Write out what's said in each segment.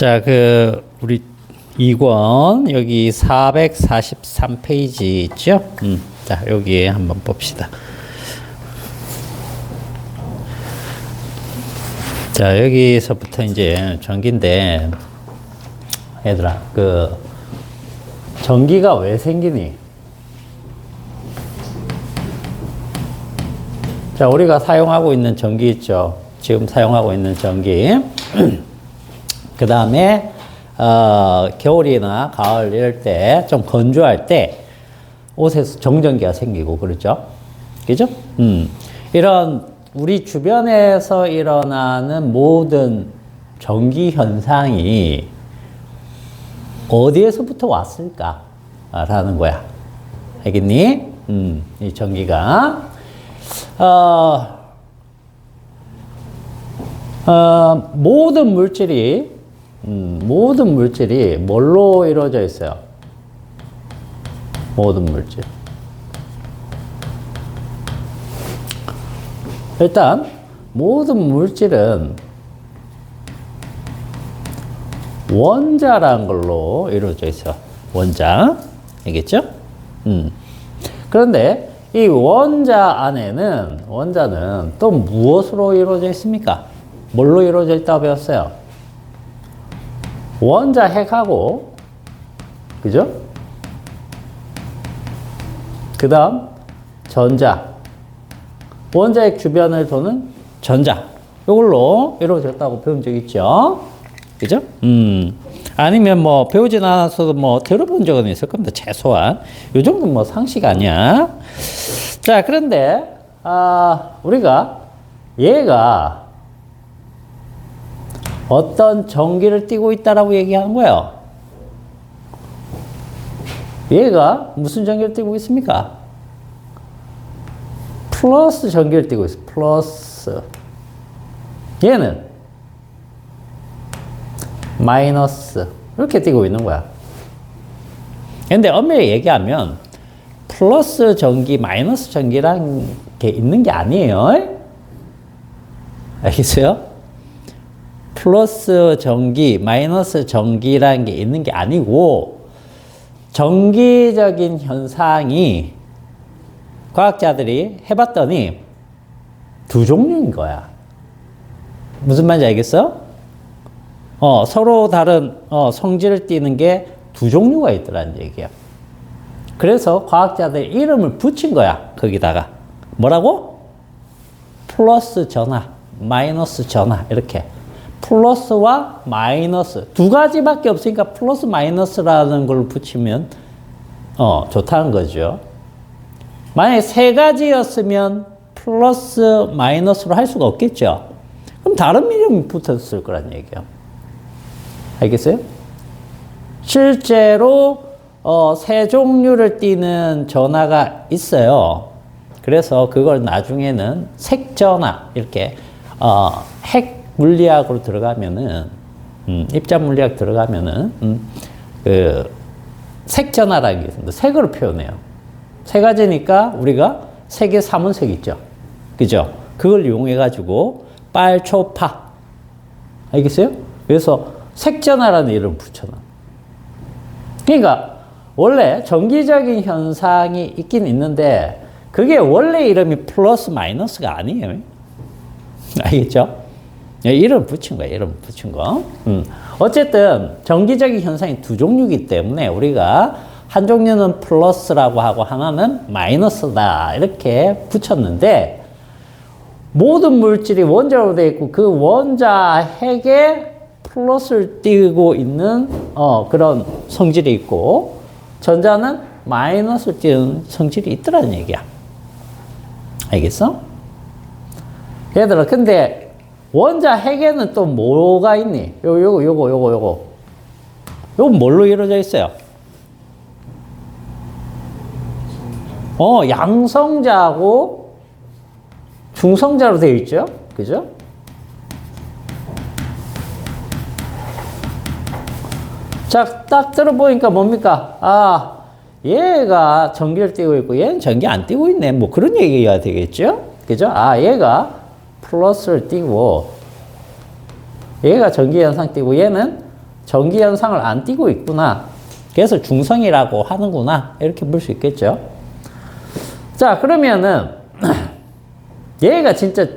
자, 우리 2권, 여기 443페이지 있죠? 자, 여기에 한번 봅시다. 자, 여기서부터 이제 전기인데, 얘들아, 전기가 왜 생기니? 자, 우리가 사용하고 있는 전기 있죠? 지금 사용하고 있는 전기. 그 다음에, 겨울이나 가을 이럴 때, 좀 건조할 때, 옷에서 정전기가 생기고, 그렇죠? 그죠? 이런, 우리 주변에서 일어나는 모든 전기 현상이 어디에서부터 왔을까? 라는 거야. 알겠니? 이 전기가. 모든 물질이 뭘로 이루어져 있어요? 모든 물질. 일단, 모든 물질은 원자라는 걸로 이루어져 있어요. 원자. 알겠죠? 그런데 이 원자는 또 무엇으로 이루어져 있습니까? 뭘로 이루어져 있다고 배웠어요? 원자 핵하고, 그죠? 그 다음, 전자. 원자핵 주변을 도는 전자. 이걸로 이루어졌다고 배운 적 있죠? 그죠? 아니면 뭐, 배우진 않았어도 뭐, 들어본 적은 있을 겁니다. 최소한. 요 정도는 뭐 상식 아니야. 자, 그런데, 우리가 얘가 어떤 전기를 띠고 있다라고 얘기하는 거예요. 얘가 무슨 전기를 띠고 있습니까? 플러스 전기를 띠고 있어. 플러스. 얘는 마이너스. 이렇게 띠고 있는 거야. 근데 엄밀히 얘기하면 플러스 전기, 마이너스 전기란 게 있는 게 아니에요. 알겠어요? 플러스 전기, 마이너스 전기라는 게 있는 게 아니고 전기적인 현상이 과학자들이 해봤더니 두 종류인 거야. 무슨 말인지 알겠어? 서로 다른 성질을 띠는 게 두 종류가 있더라는 얘기야. 그래서 과학자들이 이름을 붙인 거야. 거기다가 뭐라고? 플러스 전하, 마이너스 전하 이렇게. 플러스와 마이너스 두 가지밖에 없으니까 플러스 마이너스라는 걸 붙이면 좋다는 거죠. 만약에 세 가지였으면 플러스 마이너스로 할 수가 없겠죠. 그럼 다른 이름이 붙었을 거란 얘기야. 알겠어요? 실제로 세 종류를 띠는 전하가 있어요. 그래서 그걸 나중에는 색전하 이렇게 핵 물리학으로 들어가면은 입자 물리학 들어가면은 색전하라는 게 있습니다. 색으로 표현해요. 세 가지니까 우리가 색의 삼원색 있죠. 그죠? 그걸 이용해 가지고 빨초파. 알겠어요? 그래서 색전하라는 이름을 붙여놔. 그러니까 원래 전기적인 현상이 있긴 있는데 그게 원래 이름이 플러스 마이너스가 아니에요. 알겠죠? 이름 붙인 거야, 이름 붙인 거. 어쨌든, 전기적인 현상이 두 종류이기 때문에 우리가 한 종류는 플러스라고 하고 하나는 마이너스다. 이렇게 붙였는데, 모든 물질이 원자로 되어 있고 그 원자 핵에 플러스를 띄고 있는, 그런 성질이 있고, 전자는 마이너스를 띄는 성질이 있더라는 얘기야. 알겠어? 얘들아, 근데, 원자 핵에는 또 뭐가 있니? 요거. 요건 뭘로 이루어져 있어요? 양성자하고 중성자로 되어 있죠? 그죠? 자, 딱 들어보니까 뭡니까? 얘가 전기를 띠고 있고 얘는 전기 안 띠고 있네. 뭐 그런 얘기가 되겠죠? 그죠? 얘가 플러스를 띄고 얘가 전기 현상 띄고 얘는 전기 현상을 안 띠고 있구나. 그래서 중성이라고 하는구나. 이렇게 볼 수 있겠죠. 자, 그러면은 얘가 진짜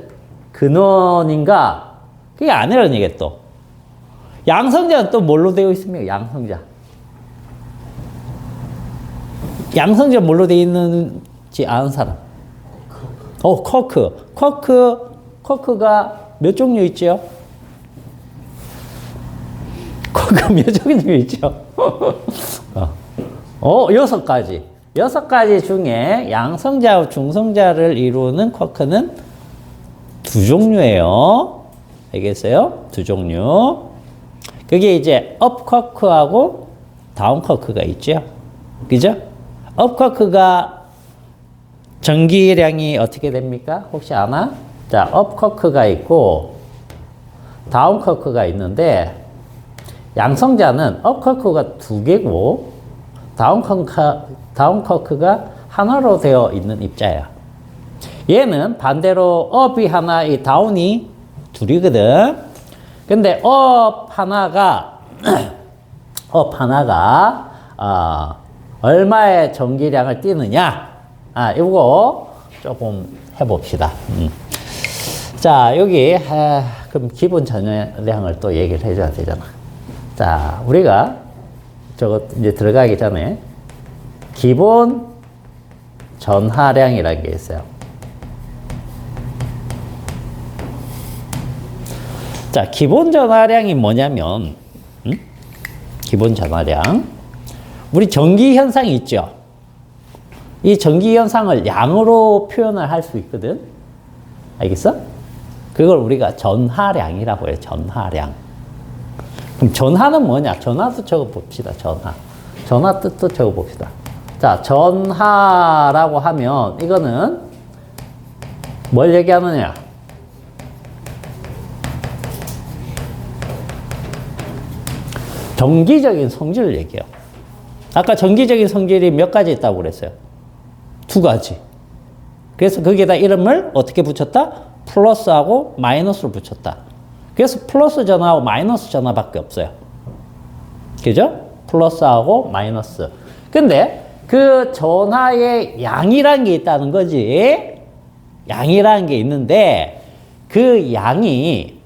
근원인가? 그게 아니라는 얘기 또. 양성자는 또 뭘로 되어 있습니까? 양성자. 양성자 뭘로 되어 있는지 아는 사람? 쿼크. 쿼크가 몇 종류 있죠? 쿼크 몇 종류 있죠? 6가지. 6가지 중에 양성자와 중성자를 이루는 쿼크는 2종류예요. 알겠어요? 2종류. 그게 이제 업 쿼크하고 다운 쿼크가 있죠. 그죠? 업 쿼크가 전기량이 어떻게 됩니까? 혹시 아나? 자, 업 쿼크가 있고 다운 쿼크가 있는데 양성자는 업 쿼크가 2개고 다운 쿼크가 하나로 되어 있는 입자야. 얘는 반대로 업이 하나, 이 다운이 둘이거든. 근데 업 하나가 얼마의 전기량을 띠느냐? 이거 조금 해봅시다. 자, 여기 그럼 기본 전열량을 또 얘기를 해줘야 되잖아. 자, 우리가 저거 이제 들어가기 전에 기본 전하량이라는 게 있어요. 자, 기본 전하량이 뭐냐면, 기본 전하량. 우리 전기 현상이 있죠. 이 전기 현상을 양으로 표현을 할 수 있거든. 알겠어? 그걸 우리가 전하량이라고 해요. 전하량. 그럼 전하는 뭐냐? 전하도 적어봅시다. 전하. 전하 뜻도 적어봅시다. 자, 전하라고 하면 이거는 뭘 얘기하느냐? 정기적인 성질을 얘기해요. 아까 정기적인 성질이 몇 가지 있다고 그랬어요? 2가지. 그래서 거기에다 이름을 어떻게 붙였다? 플러스하고 마이너스를 붙였다. 그래서 플러스 전하하고 마이너스 전하밖에 없어요. 그죠? 플러스하고 마이너스. 근데 그 전하의 양이라는 게 있다는 거지. 양이라는 게 있는데 그 양이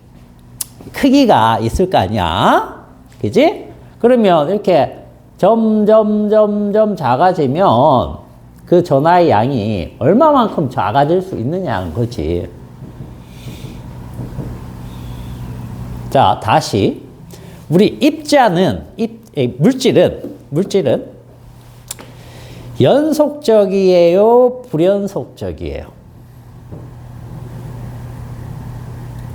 크기가 있을 거 아니야? 그지? 그러면 이렇게 점점 작아지면 그 전하의 양이 얼마만큼 작아질 수 있느냐는 거지. 자, 다시. 우리 입자는, 물질은 연속적이에요? 불연속적이에요?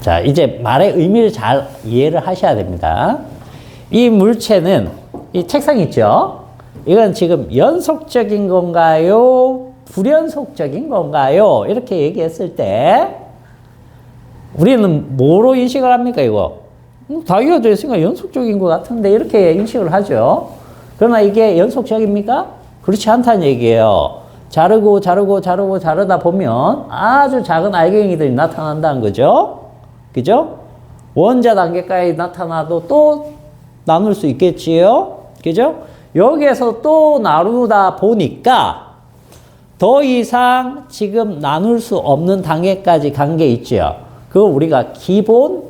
자, 이제 말의 의미를 잘 이해를 하셔야 됩니다. 이 물체는, 이 책상 있죠? 이건 지금 연속적인 건가요? 불연속적인 건가요? 이렇게 얘기했을 때, 우리는 뭐로 인식을 합니까, 이거? 다이가 되어 있으니까 연속적인 것 같은데, 이렇게 인식을 하죠. 그러나 이게 연속적입니까? 그렇지 않다는 얘기예요. 자르다 보면 아주 작은 알갱이들이 나타난다는 거죠. 그죠? 원자 단계까지 나타나도 또 나눌 수 있겠지요. 그죠? 여기에서 또 나누다 보니까 더 이상 지금 나눌 수 없는 단계까지 간 게 있죠. 그걸 우리가 기본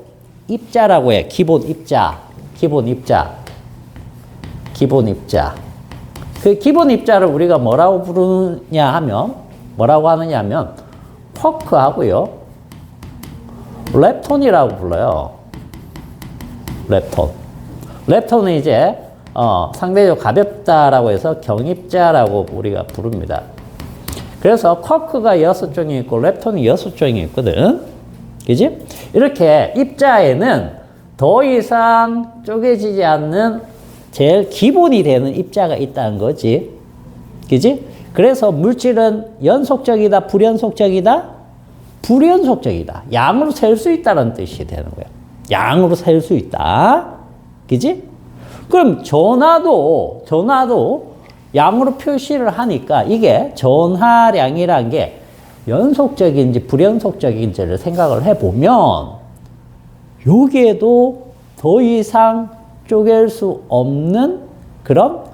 입자라고 해요. 기본 입자. 그 기본 입자를 우리가 뭐라고 부르냐 하면, 뭐라고 하느냐 하면, 쿼크하고요, 렙톤이라고 불러요. 렙톤은 이제, 상대적으로 가볍다라고 해서 경입자라고 우리가 부릅니다. 그래서 쿼크가 6종이 있고, 렙톤이 6종이 있거든. 그지? 이렇게 입자에는 더 이상 쪼개지지 않는 제일 기본이 되는 입자가 있다는 거지. 그지? 그래서 물질은 연속적이다, 불연속적이다? 불연속적이다. 양으로 셀 수 있다는 뜻이 되는 거야. 양으로 셀 수 있다. 그지? 그럼 전하도 양으로 표시를 하니까 이게 전하량이라는 게 연속적인지 불연속적인지를 생각을 해보면 여기에도 더 이상 쪼갤 수 없는 그런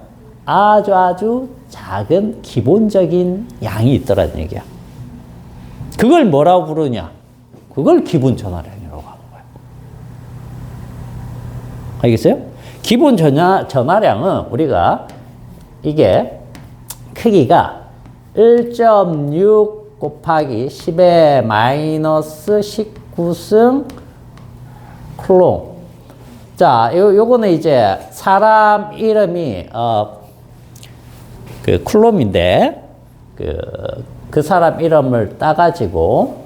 아주 작은 기본적인 양이 있더라는 얘기야. 그걸 뭐라고 부르냐? 그걸 기본 전하량이라고 하는 거야. 알겠어요? 기본 전하량은 우리가 이게 크기가 1.6 곱하기 10의 마이너스 19승 쿨롱. 자, 요거는 이제 사람 이름이 그 쿨롬인데 그 사람 이름을 따가지고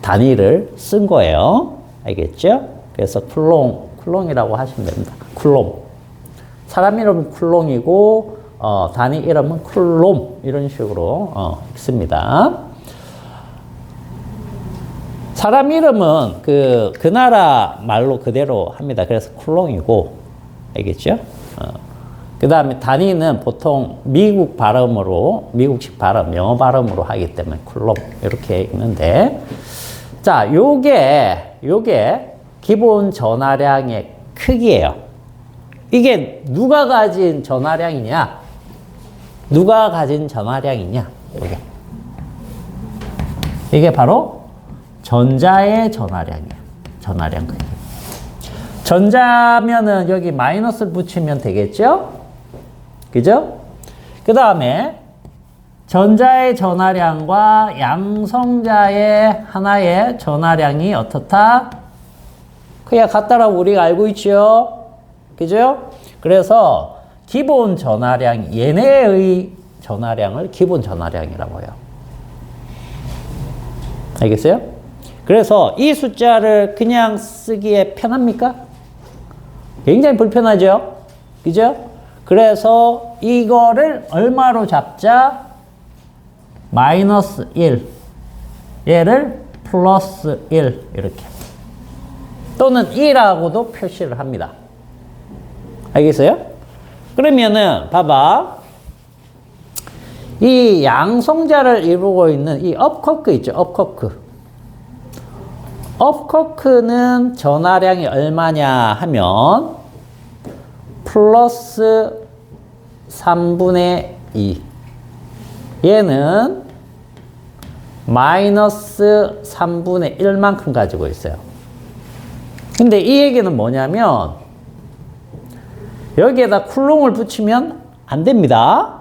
단위를 쓴 거예요. 알겠죠? 그래서 쿨롱이라고 하시면 됩니다. 쿨롬. 사람 이름은 쿨롱이고 단위 이름은 쿨롬 이런 식으로 씁니다. 사람 이름은 그 나라 말로 그대로 합니다. 그래서 쿨롱이고, 알겠죠? 그 다음에 단위는 보통 미국식 발음, 영어 발음으로 하기 때문에 쿨롬 이렇게 있는데, 자, 요게 기본 전하량의 크기예요. 이게 누가 가진 전하량이냐? 누가 가진 전하량이냐? 이게 바로 전자의 전하량이에요. 전하량 크기. 전자면은 여기 마이너스를 붙이면 되겠죠? 그죠? 그 다음에 전자의 전하량과 양성자의 하나의 전하량이 어떻다? 그야 같다라고 우리가 알고 있죠? 그죠? 그래서 기본 전하량, 얘네의 전하량을 기본 전하량이라고 해요. 알겠어요? 그래서 이 숫자를 그냥 쓰기에 편합니까? 굉장히 불편하죠? 그죠? 그래서 이거를 얼마로 잡자? 마이너스 1. 얘를 플러스 1. 이렇게. 또는 2라고도 표시를 합니다. 알겠어요? 그러면은, 봐봐. 이 양성자를 이루고 있는 이 업커크 있죠? 업커크. 업커크는 전하량이 얼마냐 하면 플러스 3분의 2. 얘는 마이너스 3분의 1만큼 가지고 있어요. 근데 이 얘기는 뭐냐면 여기에다 쿨롱을 붙이면 안 됩니다.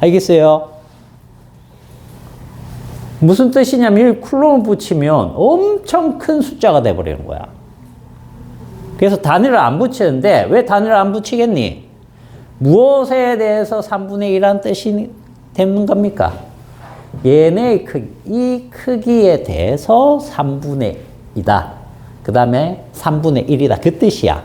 알겠어요? 무슨 뜻이냐면 이 쿨롱을 붙이면 엄청 큰 숫자가 돼버리는 거야. 그래서 단위를 안 붙이는데 왜 단위를 안 붙이겠니? 무엇에 대해서 3분의 1이라는 뜻이 되는 겁니까? 얘네의 크기, 이 크기에 대해서 3분의 2다. 그 다음에 3분의 1이다. 그 뜻이야.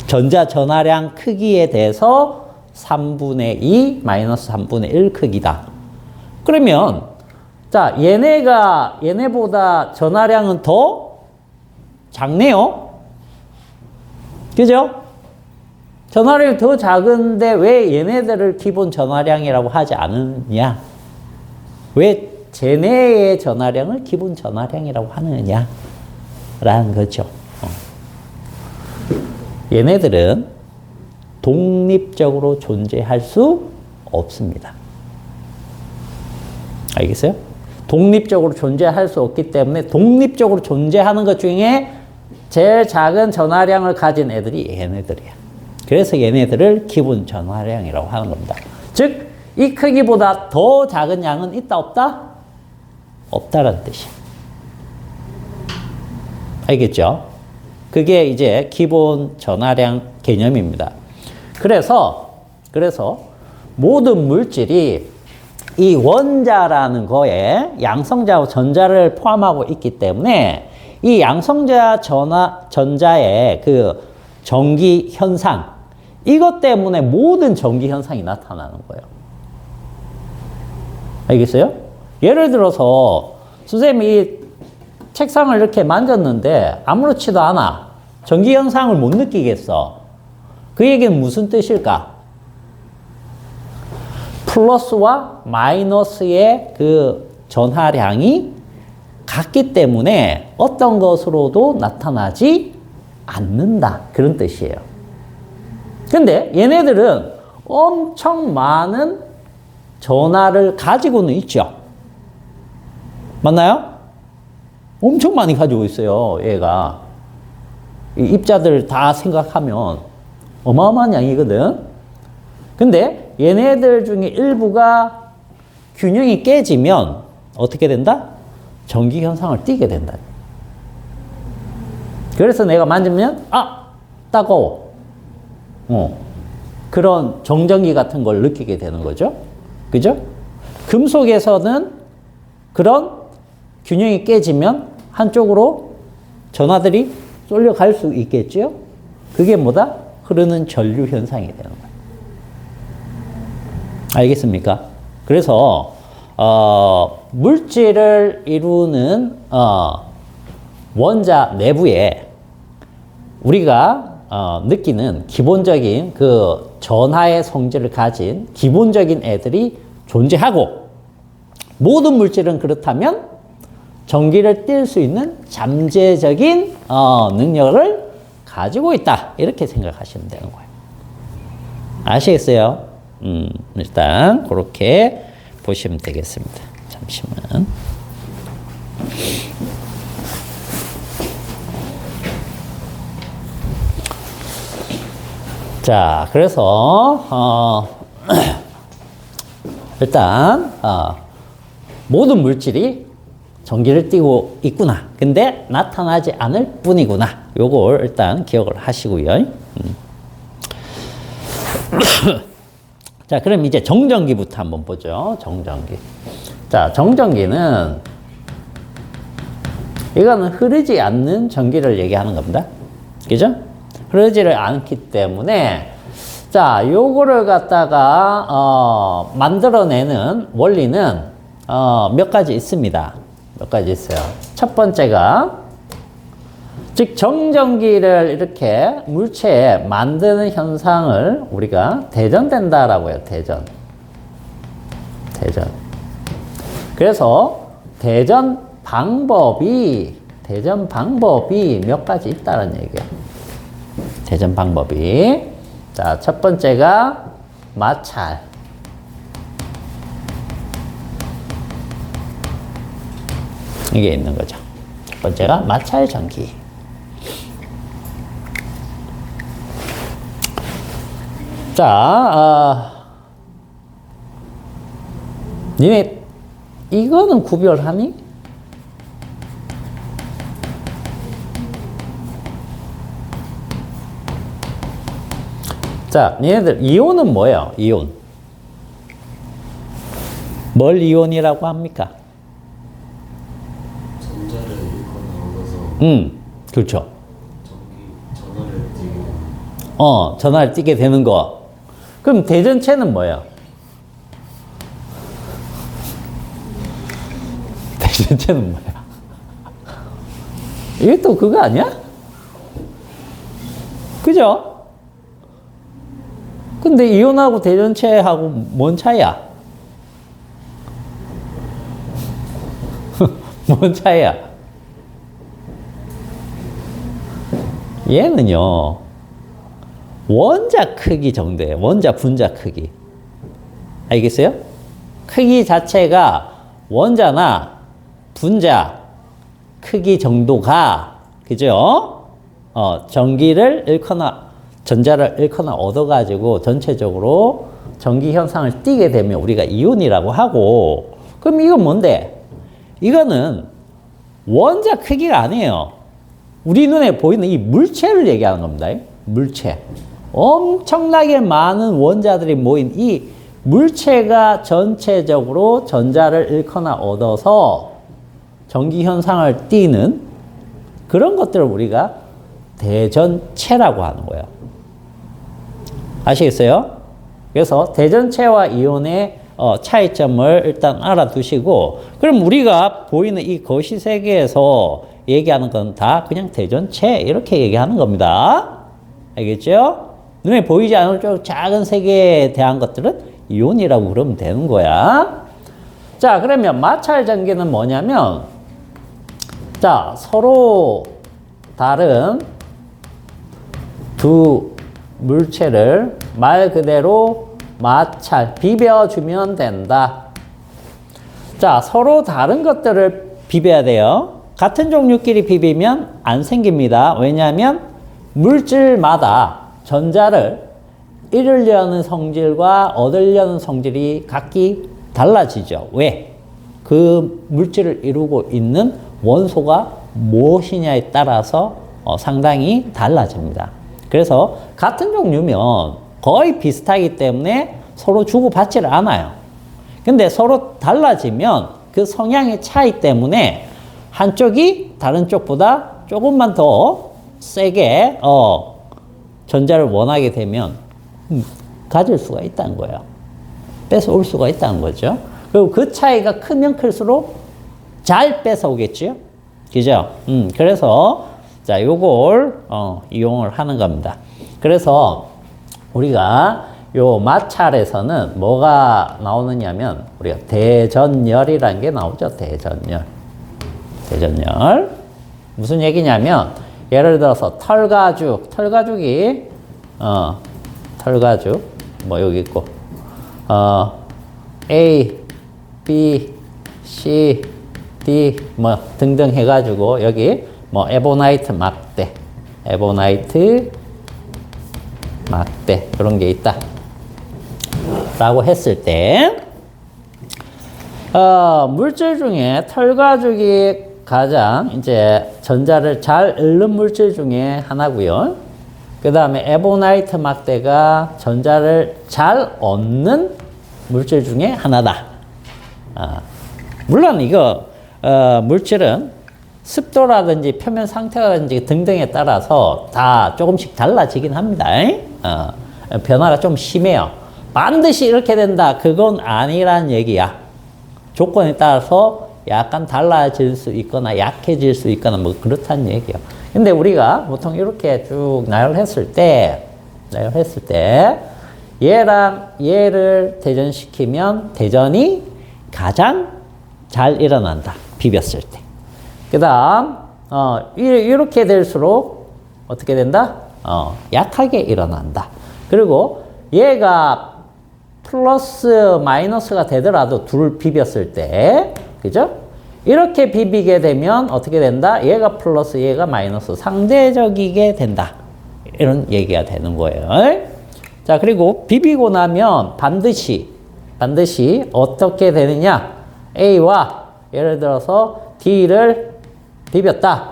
전자 전하량 크기에 대해서 3분의 2 마이너스 3분의 1 크기다. 그러면 자 얘네보다 전하량은 더 작네요. 그죠? 전하량이 더 작은데 왜 얘네들을 기본 전하량이라고 하지 않느냐? 왜 쟤네의 전하량을 기본 전하량이라고 하느냐? 라는 거죠. 얘네들은 독립적으로 존재할 수 없습니다. 알겠어요? 독립적으로 존재할 수 없기 때문에 독립적으로 존재하는 것 중에 제일 작은 전하량을 가진 애들이 얘네들이야. 그래서 얘네들을 기본 전하량이라고 하는 겁니다. 즉, 이 크기보다 더 작은 양은 있다, 없다? 없다라는 뜻이야. 알겠죠? 그게 이제 기본 전하량 개념입니다. 그래서 모든 물질이 이 원자라는 거에 양성자와 전자를 포함하고 있기 때문에 이 양성자 전자의 그 전기 현상, 이것 때문에 모든 전기 현상이 나타나는 거예요. 알겠어요? 예를 들어서 선생님이 책상을 이렇게 만졌는데 아무렇지도 않아. 전기 현상을 못 느끼겠어. 그 얘기는 무슨 뜻일까? 플러스와 마이너스의 그 전하량이 같기 때문에 어떤 것으로도 나타나지 않는다. 그런 뜻이에요. 근데 얘네들은 엄청 많은 전하를 가지고는 있죠. 맞나요? 엄청 많이 가지고 있어요, 얘가. 이 입자들 다 생각하면 어마어마한 양이거든. 근데 얘네들 중에 일부가 균형이 깨지면 어떻게 된다? 전기 현상을 띠게 된다. 그래서 내가 만지면 따가워. 그런 정전기 같은 걸 느끼게 되는 거죠. 그죠? 금속에서는 그런 균형이 깨지면 한쪽으로 전하들이 쏠려갈 수 있겠죠. 그게 뭐다? 흐르는 전류 현상이 되는 거예요. 알겠습니까? 그래서 물질을 이루는 원자 내부에 우리가 느끼는 기본적인 그 전하의 성질을 가진 기본적인 애들이 존재하고, 모든 물질은 그렇다면 전기를 띨 수 있는 잠재적인 능력을 가지고 있다. 이렇게 생각하시면 되는 거예요. 아시겠어요? 일단 그렇게 보시면 되겠습니다. 잠시만. 자, 그래서 일단 모든 물질이 전기를 띠고 있구나. 근데 나타나지 않을 뿐이구나. 요걸 일단 기억을 하시고요. 자, 그럼 이제 정전기부터 한번 보죠. 정전기. 자, 정전기는 이거는 흐르지 않는 전기를 얘기하는 겁니다. 그죠? 흐르지를 않기 때문에, 자, 요거를 갖다가 만들어내는 원리는 몇 가지 있습니다. 몇 가지 있어요. 첫 번째가, 즉 정전기를 이렇게 물체에 만드는 현상을 우리가 대전된다라고 해요. 대전. 그래서 대전 방법이 몇 가지 있다는 얘기예요. 대전 방법이. 자, 첫 번째가 마찰. 이게 있는 거죠. 첫 번째가 마찰 전기. 자, 니네 이거는 구별하니? 자, 니네들 이온은 뭐예요? 이온. 뭘 이온이라고 합니까? 전자를 일거나 얻어서 그렇죠. 전하를 띠게 전하를 띠게 되는 거. 그럼 대전체는 뭐예요? 대전체는 뭐야? 이게 또 그거 아니야? 그죠? 근데 이온하고 대전체하고 뭔 차이야? 뭔 차이야? 얘는요, 원자 크기 정도예요. 원자 분자 크기. 알겠어요? 크기 자체가 원자나 분자 크기 정도가, 그죠? 전기를 잃거나 전자를 잃거나 얻어가지고 전체적으로 전기 현상을 띠게 되면 우리가 이온이라고 하고, 그럼 이건 뭔데? 이거는 원자 크기가 아니에요. 우리 눈에 보이는 이 물체를 얘기하는 겁니다. 물체. 엄청나게 많은 원자들이 모인 이 물체가 전체적으로 전자를 잃거나 얻어서 전기 현상을 띠는 그런 것들을 우리가 대전체라고 하는 거예요. 아시겠어요? 그래서 대전체와 이온의 차이점을 일단 알아두시고, 그럼 우리가 보이는 이 거시 세계에서 얘기하는 건 다 그냥 대전체 이렇게 얘기하는 겁니다. 알겠죠? 눈에 보이지 않을 쪽 작은 세계에 대한 것들은 이온이라고 그러면 되는 거야. 자, 그러면 마찰 전기는 뭐냐면 자, 서로 다른 두 물체를 말 그대로 마찰, 비벼주면 된다. 자, 서로 다른 것들을 비벼야 돼요. 같은 종류끼리 비비면 안 생깁니다. 왜냐하면 물질마다 전자를 잃으려는 성질과 얻으려는 성질이 각기 달라지죠. 왜? 그 물질을 이루고 있는 원소가 무엇이냐에 따라서 상당히 달라집니다. 그래서 같은 종류면 거의 비슷하기 때문에 서로 주고받지를 않아요. 근데 서로 달라지면 그 성향의 차이 때문에 한쪽이 다른 쪽보다 조금만 더 세게 전자를 원하게 되면 가질 수가 있다는 거예요. 뺏어올 수가 있다는 거죠. 그리고 그 차이가 크면 클수록 잘 뺏어오겠죠. 그죠? 그래서 자, 요걸 이용을 하는 겁니다. 그래서 우리가 요 마찰에서는 뭐가 나오느냐면 우리가 대전열이라는 게 나오죠. 대전열. 무슨 얘기냐면 예를 들어서 털가죽이 털가죽 뭐 여기 있고 A, B, C, D 뭐 등등 해가지고 여기 뭐 에보나이트 막대 그런 게 있다 라고 했을 때 물질 중에 털가죽이 가장 이제 전자를 잘 잃는 물질 중에 하나고요. 그 다음에 에보나이트 막대가 전자를 잘 얻는 물질 중에 하나다. 물론 이거 물질은 습도라든지 표면 상태라든지 등등에 따라서 다 조금씩 달라지긴 합니다. 변화가 좀 심해요. 반드시 이렇게 된다. 그건 아니란 얘기야. 조건에 따라서 약간 달라질 수 있거나 약해질 수 있거나 뭐 그렇다는 얘기예요. 근데 우리가 보통 이렇게 쭉 나열했을 때 얘랑 얘를 대전시키면 대전이 가장 잘 일어난다. 비볐을 때. 그 다음 이렇게 될수록 어떻게 된다? 약하게 일어난다. 그리고 얘가 플러스 마이너스가 되더라도 둘 비볐을 때 그죠? 이렇게 비비게 되면 어떻게 된다? 얘가 플러스 얘가 마이너스 상대적이게 된다. 이런 얘기가 되는 거예요. 자, 그리고 비비고 나면 반드시 어떻게 되느냐? A와 예를 들어서 D를 비볐다.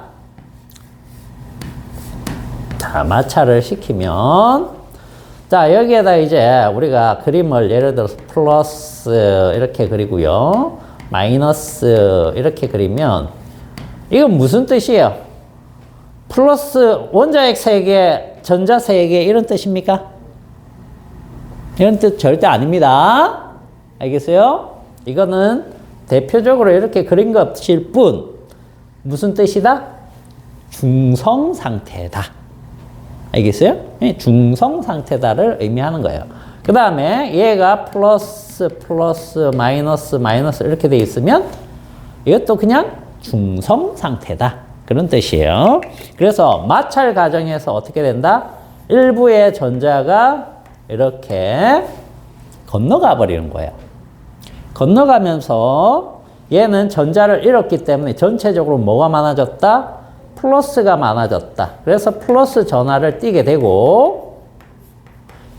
자, 마찰을 시키면 자, 여기에다 이제 우리가 그림을 예를 들어서 플러스 이렇게 그리고요. 마이너스 이렇게 그리면 이건 무슨 뜻이에요? 플러스 원자핵 3개, 전자 3개 이런 뜻입니까? 이런 뜻 절대 아닙니다. 알겠어요? 이거는 대표적으로 이렇게 그린 것일 뿐 무슨 뜻이다? 중성 상태다. 알겠어요? 중성 상태다를 의미하는 거예요. 그 다음에 얘가 플러스 마이너스 이렇게 돼 있으면 이것도 그냥 중성 상태다. 그런 뜻이에요. 그래서 마찰 과정에서 어떻게 된다? 일부의 전자가 이렇게 건너가 버리는 거예요. 건너가면서 얘는 전자를 잃었기 때문에 전체적으로 뭐가 많아졌다? 플러스가 많아졌다. 그래서 플러스 전하를 띠게 되고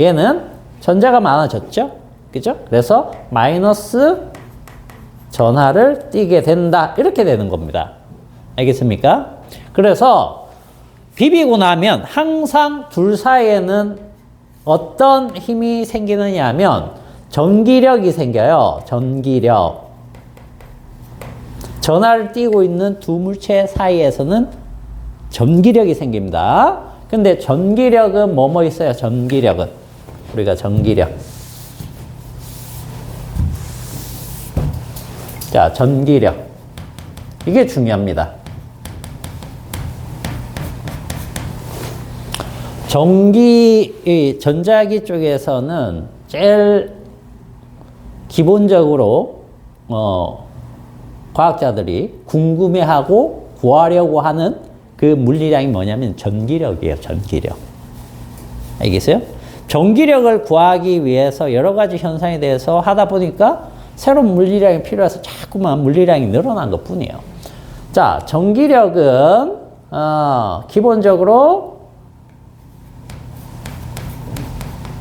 얘는 전자가 많아졌죠? 그죠? 그래서 마이너스 전하를 띠게 된다. 이렇게 되는 겁니다. 알겠습니까? 그래서 비비고 나면 항상 둘 사이에는 어떤 힘이 생기느냐 하면 전기력이 생겨요. 전기력. 전하를 띠고 있는 두 물체 사이에서는 전기력이 생깁니다. 근데 전기력은 뭐뭐 있어요? 전기력은. 우리가 전기력. 자, 전기력. 이게 중요합니다. 전자기 쪽에서는 제일 기본적으로 과학자들이 궁금해하고 구하려고 하는 그 물리량이 뭐냐면 전기력이에요. 전기력. 알겠어요? 전기력을 구하기 위해서 여러 가지 현상에 대해서 하다 보니까 새로운 물리량이 필요해서 자꾸만 물리량이 늘어난 것 뿐이에요. 자, 전기력은 기본적으로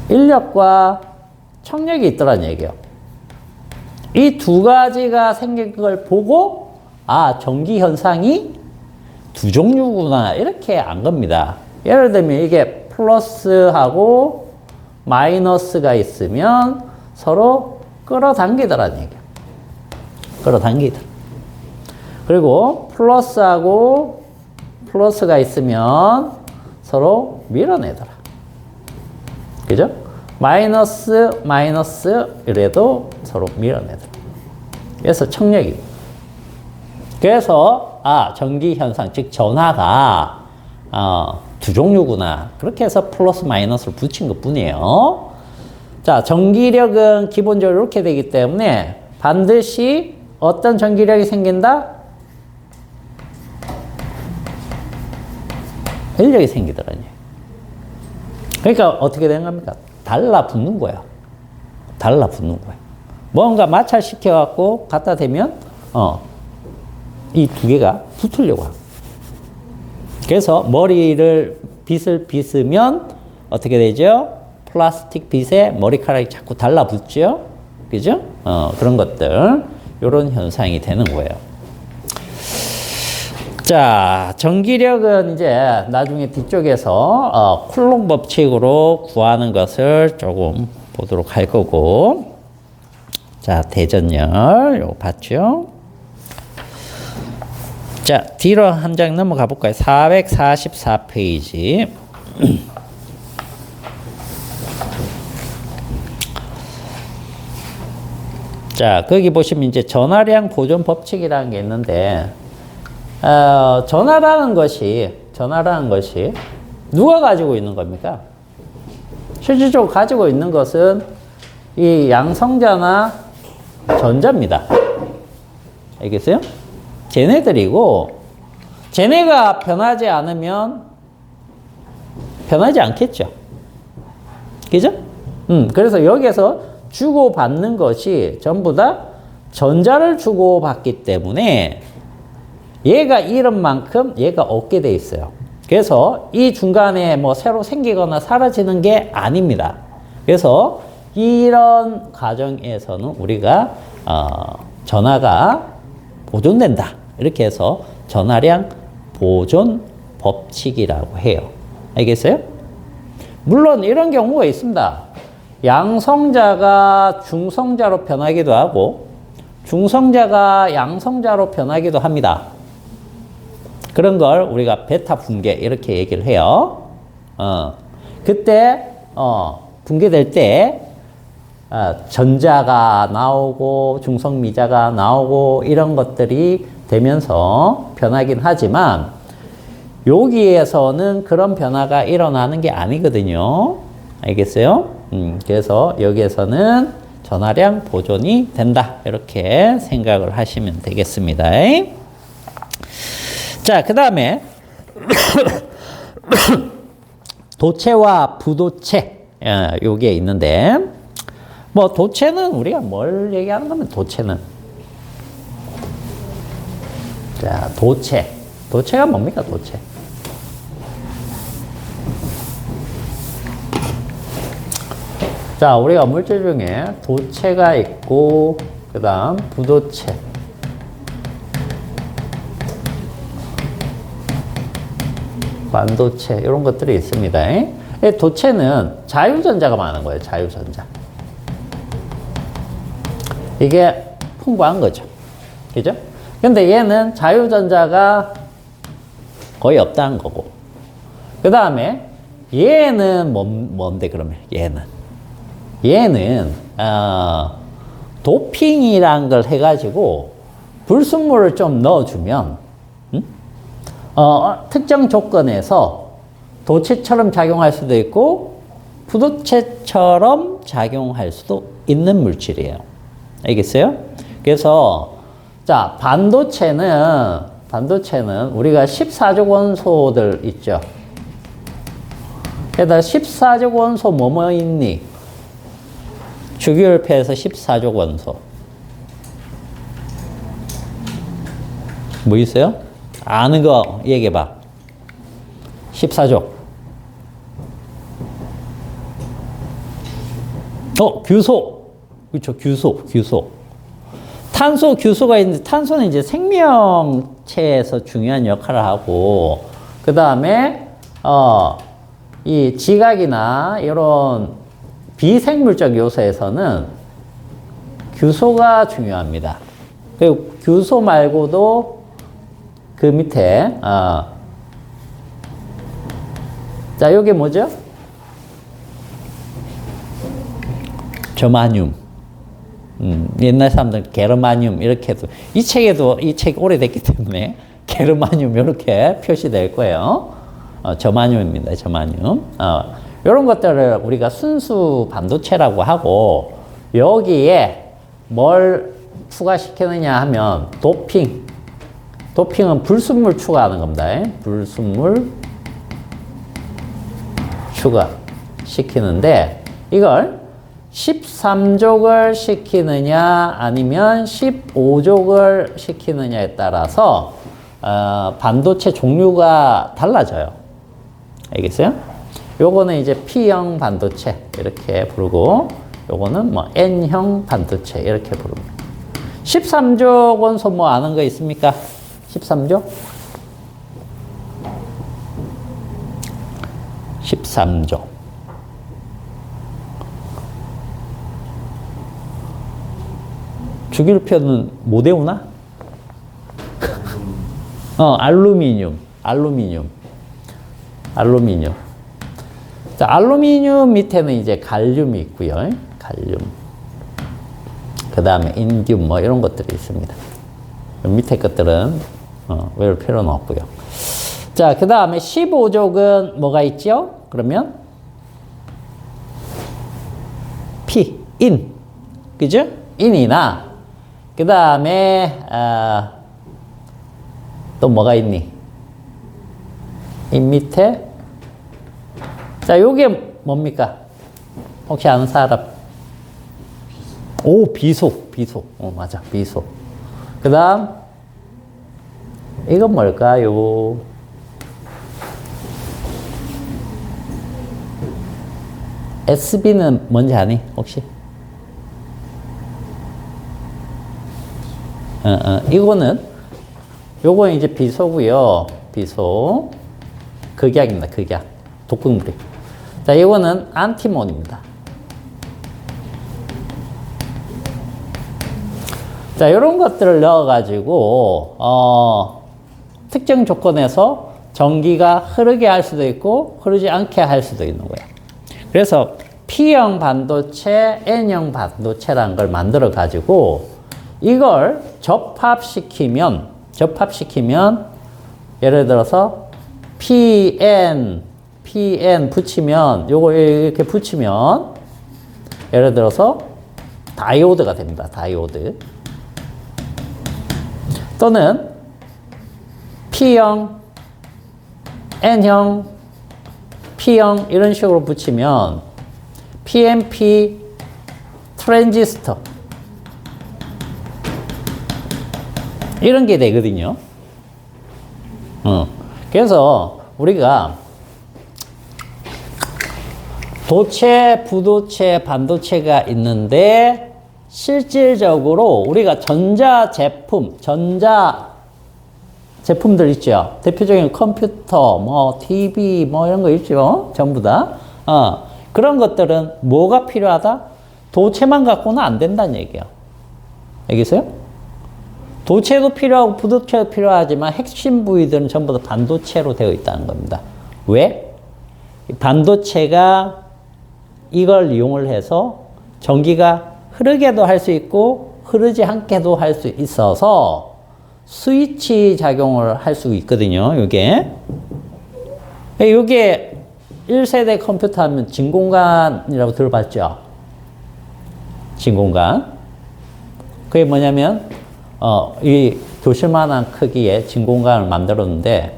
인력과 청력이 있더란 얘기예요. 이 두 가지가 생긴 걸 보고 전기 현상이 두 종류구나 이렇게 안 겁니다. 예를 들면 이게 플러스하고 마이너스가 있으면 서로 끌어당기더란 얘기예요. 끌어당기더라. 그리고 플러스가 있으면 서로 밀어내더라. 그죠? 마이너스 이래도 서로 밀어내더라. 그래서 청력이. 그래서 전기 현상 즉 전하가 두 종류구나. 그렇게 해서 플러스 마이너스를 붙인 것 뿐이에요. 자, 전기력은 기본적으로 이렇게 되기 때문에 반드시 어떤 전기력이 생긴다? 인력이 생기더라니. 그러니까 어떻게 되는 겁니까? 달라붙는 거예요. 달라붙는 거예요. 뭔가 마찰시켜갖고 갖다 대면 이 두 개가 붙으려고 하고. 그래서 빗을 빗으면 어떻게 되죠? 플라스틱 빗에 머리카락이 자꾸 달라붙죠? 그죠? 그런 것들. 이런 현상이 되는 거예요. 자, 전기력은 이제 나중에 뒤쪽에서 쿨롱 법칙으로 구하는 것을 조금 보도록 할 거고. 자, 대전열 요거 봤죠? 자, 뒤로 한 장 넘어가 볼까요? 444페이지. 자, 거기 보시면 이제 전하량 보존 법칙이라는 게 있는데, 전하라는 것이 누가 가지고 있는 겁니까? 실질적으로 가지고 있는 것은 이 양성자나 전자입니다. 알겠어요? 쟤네들이고, 쟤네가 변하지 않으면 변하지 않겠죠. 그죠? 그래서 여기에서 주고받는 것이 전부 다 전자를 주고받기 때문에 얘가 잃은 만큼 얘가 얻게 돼 있어요. 그래서 이 중간에 뭐 새로 생기거나 사라지는 게 아닙니다. 그래서 이런 과정에서는 우리가 전하가 보존된다. 이렇게 해서 전하량 보존 법칙이라고 해요. 알겠어요? 물론 이런 경우가 있습니다. 양성자가 중성자로 변하기도 하고 중성자가 양성자로 변하기도 합니다. 그런 걸 우리가 베타 붕괴 이렇게 얘기를 해요. 그때 붕괴될 때 전자가 나오고 중성미자가 나오고 이런 것들이 되면서 변하긴 하지만 여기에서는 그런 변화가 일어나는 게 아니거든요. 알겠어요? 그래서 여기에서는 전하량 보존이 된다. 이렇게 생각을 하시면 되겠습니다. 자, 그 다음에 도체와 부도체 요게 있는데 뭐 도체는 우리가 뭘 얘기하는 거면 도체는 자, 도체가 뭡니까? 도체. 자, 우리가 물질 중에 도체가 있고 그 다음 부도체 반도체 이런 것들이 있습니다. 도체는 자유전자가 많은 거예요. 자유전자. 이게 풍부한 거죠. 그죠? 근데 얘는 자유전자가 거의 없다는 거고. 그 다음에 얘는 뭔데 그러면 얘는 도핑이란 걸 해가지고 불순물을 좀 넣어주면 특정 조건에서 도체처럼 작용할 수도 있고 부도체처럼 작용할 수도 있는 물질이에요. 알겠어요? 그래서 자, 반도체는 반도체는 우리가 14족 원소들 있죠. 게다가 14족 원소 뭐뭐 있니? 주기율표에서 14족 원소. 뭐 있어요? 아는 거 얘기해봐. 14족. 규소. 그렇죠. 규소. 탄소, 규소가 있는데, 탄소는 이제 생명체에서 중요한 역할을 하고, 그 다음에, 이 지각이나 이런 비생물적 요소에서는 규소가 중요합니다. 그리고 규소 말고도 그 밑에, 자, 요게 뭐죠? 저마늄. 옛날 사람들은 게르마늄 이렇게 해도 이 책 오래됐기 때문에 게르마늄 이렇게 표시될 거예요. 저마늄입니다. 저마늄. 이런 것들을 우리가 순수 반도체라고 하고 여기에 뭘 추가시키느냐 하면 도핑은 불순물 추가하는 겁니다. 불순물 추가시키는데 이걸 13족을 시키느냐 아니면 15족을 시키느냐에 따라서 반도체 종류가 달라져요. 알겠어요? 요거는 이제 P형 반도체 이렇게 부르고 요거는 뭐 N형 반도체 이렇게 부릅니다. 13족 원소 뭐 아는 거 있습니까? 13족? 13족. 주기율표는 못 외우나? 알루미늄. 자, 알루미늄 밑에는 이제 갈륨이 있고요. 갈륨. 그 다음에 인듐 뭐 이런 것들이 있습니다. 밑에 것들은 외울 필요는 없고요. 자, 그 다음에 15족은 뭐가 있죠? 그러면 인. 그죠? 인이나 그 다음에 또 뭐가 있니? 인 밑에 자 요게 뭡니까? 혹시 아는 사람? 비소 맞아 비소. 그 다음 이건 뭘까요? SB는 뭔지 아니? 혹시? 요거는 이제 비소고요. 비소. 극약입니다. 극약. 독극물이. 자, 이거는 안티몬입니다. 자, 요런 것들을 넣어가지고, 특정 조건에서 전기가 흐르게 할 수도 있고, 흐르지 않게 할 수도 있는 거예요. 그래서 P형 반도체, N형 반도체라는 걸 만들어가지고, 이걸 접합시키면 예를 들어서 PN 붙이면 요거 이렇게 붙이면 예를 들어서 다이오드가 됩니다. 다이오드. 또는 P형, N형, P형 이런 식으로 붙이면 PNP 트랜지스터 이런 게 되거든요. 그래서 우리가 도체, 부도체, 반도체가 있는데 실질적으로 우리가 전자 제품들 있죠. 대표적인 컴퓨터, 뭐 TV, 뭐 이런 거 있죠. 전부 다. 그런 것들은 뭐가 필요하다? 도체만 갖고는 안 된다는 얘기예요. 알겠어요? 도체도 필요하고 부도체도 필요하지만 핵심 부위들은 전부 다 반도체로 되어 있다는 겁니다. 왜? 반도체가 이걸 이용을 해서 전기가 흐르게도 할 수 있고 흐르지 않게도 할 수 있어서 스위치 작용을 할 수 있거든요. 이게 1세대 컴퓨터 하면 진공관이라고 들어봤죠? 진공관. 그게 뭐냐면 이 교실만한 크기의 진공관을 만들었는데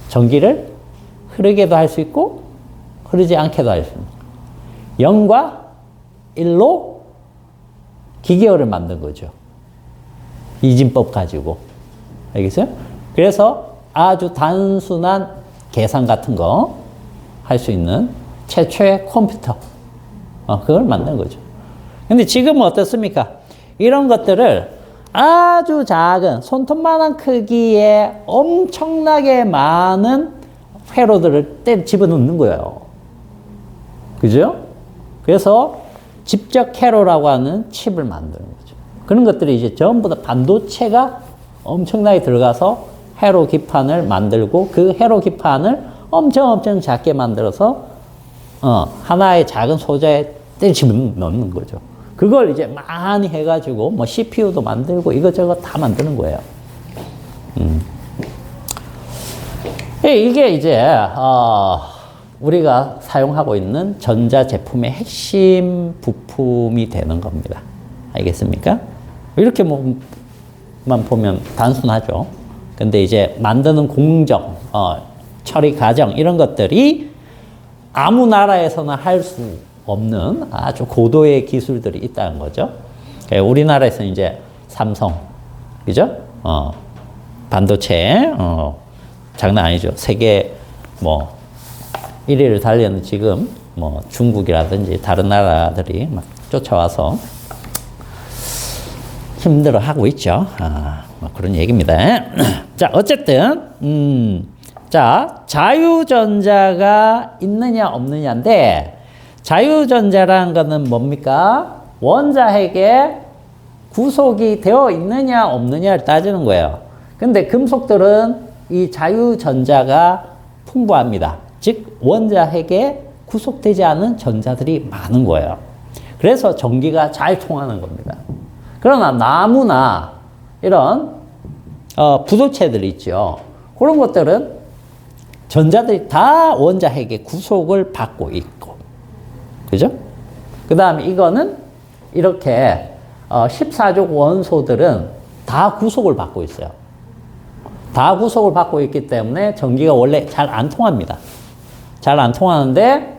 전기를 흐르게도 할 수 있고 흐르지 않게도 할 수 있는 0과 1로 기계열을 만든 거죠. 이진법 가지고. 알겠어요? 그래서 아주 단순한 계산 같은 거 할 수 있는 최초의 컴퓨터. 그걸 만든 거죠. 근데 지금은 어떻습니까? 이런 것들을 아주 작은 손톱만한 크기의 엄청나게 많은 회로들을 집어넣는 거예요. 그죠? 그래서 집적 회로라고 하는 칩을 만드는 거죠. 그런 것들이 이제 전부 다 반도체가 엄청나게 들어가서 회로 기판을 만들고 그 회로 기판을 엄청 작게 만들어서 하나의 작은 소재에 집어넣는 거죠. 그걸 이제 많이 해가지고 뭐 CPU도 만들고 이것저것 다 만드는 거예요. 이게 이제 우리가 사용하고 있는 전자 제품의 핵심 부품이 되는 겁니다. 알겠습니까? 이렇게만 보면 단순하죠. 근데 이제 만드는 공정, 처리 과정 이런 것들이 아무 나라에서나 할 수 없는 아주 고도의 기술들이 있다는 거죠. 우리나라에서는 이제 삼성, 그죠? 반도체, 장난 아니죠. 세계 뭐 1위를 달리는 지금 뭐 중국이라든지 다른 나라들이 막 쫓아와서 힘들어 하고 있죠. 뭐 그런 얘기입니다. 자, 어쨌든, 자, 자유전자가 있느냐, 없느냐인데, 자유전자라는 거는 뭡니까? 원자핵에 구속이 되어 있느냐, 없느냐를 따지는 거예요. 근데 금속들은 이 자유전자가 풍부합니다. 즉, 원자핵에 구속되지 않은 전자들이 많은 거예요. 그래서 전기가 잘 통하는 겁니다. 그러나 나무나 이런 부도체들 있죠. 그런 것들은 전자들이 다 원자핵의 구속을 받고 있고, 그죠? 그 다음에 이거는 이렇게 14족 원소들은 다 구속을 받고 있어요. 다 구속을 받고 있기 때문에 전기가 원래 잘 안 통합니다. 잘 안 통하는데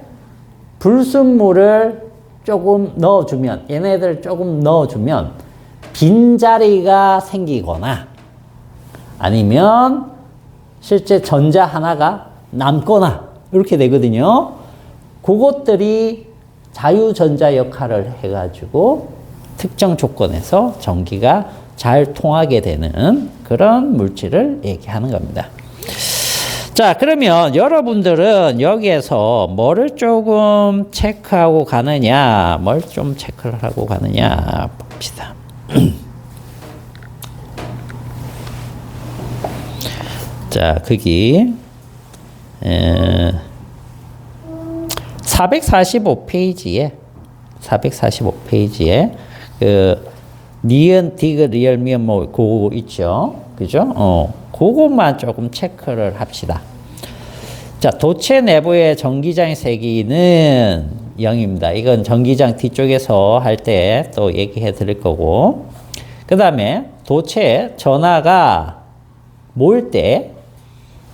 불순물을 조금 넣어주면, 얘네들 조금 넣어주면 빈자리가 생기거나 아니면 실제 전자 하나가 남거나 이렇게 되거든요. 그것들이 자유전자 역할을 해가지고 특정 조건에서 전기가 잘 통하게 되는 그런 물질을 얘기하는 겁니다. 자, 그러면 여러분들은 여기에서 뭐를 조금 체크하고 가느냐, 뭘 좀 체크를 하고 가느냐 봅시다. 445페이지에 그 니은, 디귿, 리얼, 미음 뭐 그거 있죠. 그죠? 그것만 조금 체크를 합시다. 자, 도체 내부의 전기장 세기는 0입니다. 이건 전기장 뒤쪽에서 할 때 또 얘기해 드릴 거고. 그 다음에 도체 전하가 모일 때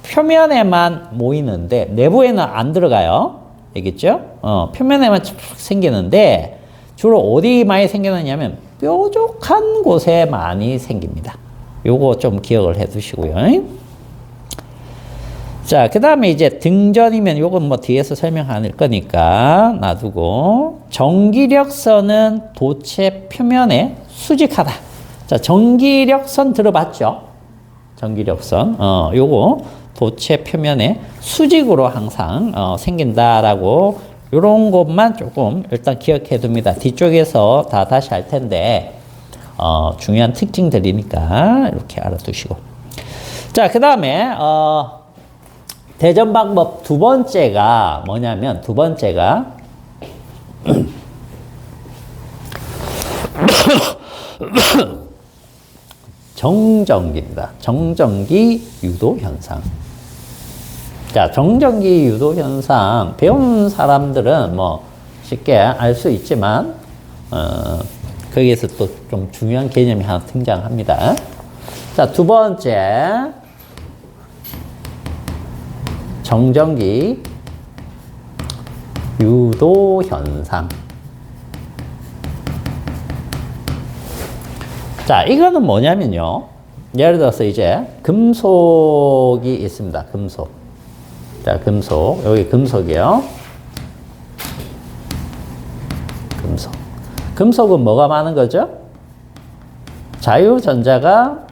표면에만 모이는데 내부에는 안 들어가요. 알겠죠? 표면에만 쭉 생기는데 주로 어디 많이 생기느냐면 뾰족한 곳에 많이 생깁니다. 요거 좀 기억을 해 두시고요. 자, 그 다음에 이제 등전이면 요건 뭐 뒤에서 설명할 거니까 놔두고, 전기력선은 도체 표면에 수직하다. 자, 전기력선 들어봤죠? 전기력선. 요거 도체 표면에 수직으로 항상 생긴다라고 요런 것만 조금 일단 기억해 둡니다. 뒤쪽에서 다 다시 할 텐데 중요한 특징들이니까 이렇게 알아두시고. 자, 그 다음에 대전 방법 두 번째가 뭐냐면, 두 번째가 정전기입니다. 정전기 유도 현상. 자, 정전기 유도 현상 배운 사람들은 뭐 쉽게 알 수 있지만 거기에서 또 좀 중요한 개념이 하나 등장합니다. 자, 두 번째. 정전기 유도 현상. 자, 이거는 뭐냐면요. 예를 들어서 이제 금속이 있습니다. 금속. 자, 금속. 여기 금속이요. 금속. 금속은 뭐가 많은 거죠? 자유전자가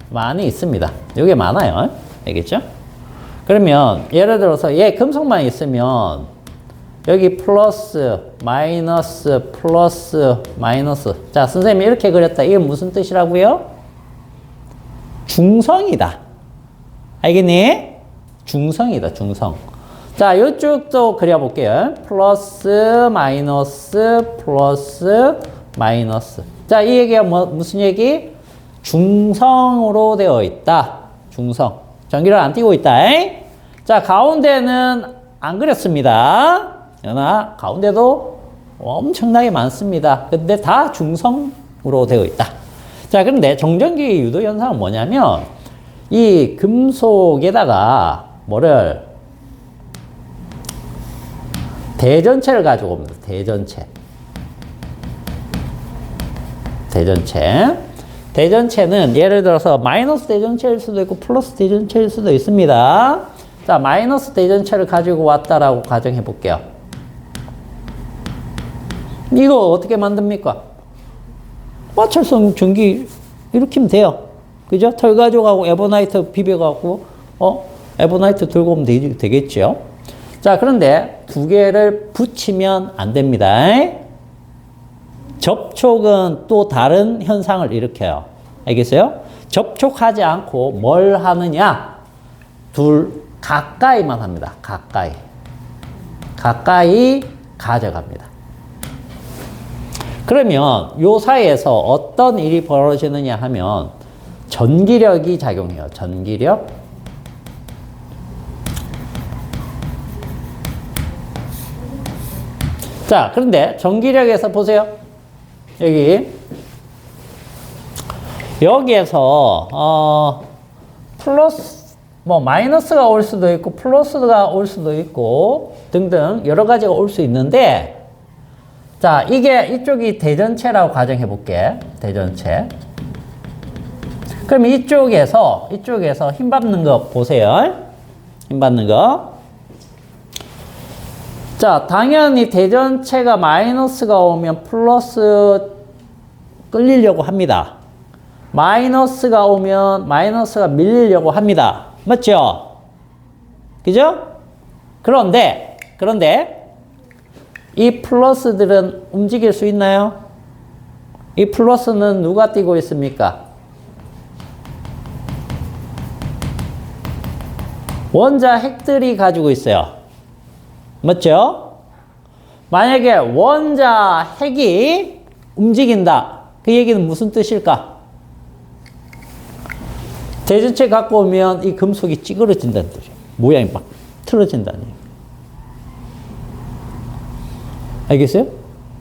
많이 있습니다. 이게 많아요. 알겠죠? 그러면 예를 들어서 얘 금속만 있으면 여기 플러스, 마이너스, 플러스, 마이너스. 자, 선생님이 이렇게 그렸다. 이게 무슨 뜻이라고요? 중성이다. 알겠니? 중성이다, 중성. 자, 이쪽도 그려볼게요. 플러스, 마이너스, 플러스, 마이너스. 자, 이 얘기가 무슨 얘기? 중성으로 되어 있다. 중성. 전기를 안 띄고 있다. 자, 가운데는 안 그렸습니다. 그러나 가운데도 엄청나게 많습니다. 근데 다 중성으로 되어 있다. 자, 그런데 정전기 유도 현상은 뭐냐면 이 금속에다가 뭐를 대전체를 가지고 옵니다. 대전체. 대전체는 예를 들어서 마이너스 대전체일 수도 있고 플러스 대전체일 수도 있습니다. 자, 마이너스 대전체를 가지고 왔다라고 가정해 볼게요. 이거 어떻게 만듭니까? 마찰성 전기 이렇게 하면 돼요. 그죠? 털 가져가고 에버나이트 비벼갖고 에버나이트 들고 오면 되겠죠. 자, 그런데 두 개를 붙이면 안 됩니다. 접촉은 또 다른 현상을 일으켜요. 알겠어요? 접촉하지 않고 뭘 하느냐? 둘 가까이만 합니다. 가까이 가져갑니다. 그러면 요 사이에서 어떤 일이 벌어지느냐 하면 전기력이 작용해요. 전기력. 자, 그런데 전기력에서 보세요. 여기에서 플러스 마이너스가 올 수도 있고 플러스가 올 수도 있고 등등 여러 가지가 올 수 있는데, 자, 이게 이쪽이 대전체라고 가정해 볼게. 대전체. 그럼 이쪽에서 힘 받는 거 보세요. 힘 받는 거. 자, 당연히 대전체가 마이너스가 오면 플러스 끌리려고 합니다. 마이너스가 오면 마이너스가 밀리려고 합니다. 맞죠? 그죠? 그런데 이 플러스들은 움직일 수 있나요? 이 플러스는 누가 띄고 있습니까? 원자 핵들이 가지고 있어요. 맞죠? 만약에 원자 핵이 움직인다. 그 얘기는 무슨 뜻일까? 대전체 갖고 오면 이 금속이 찌그러진다는 뜻이에요. 모양이 막 틀어진다는 얘기예요. 알겠어요?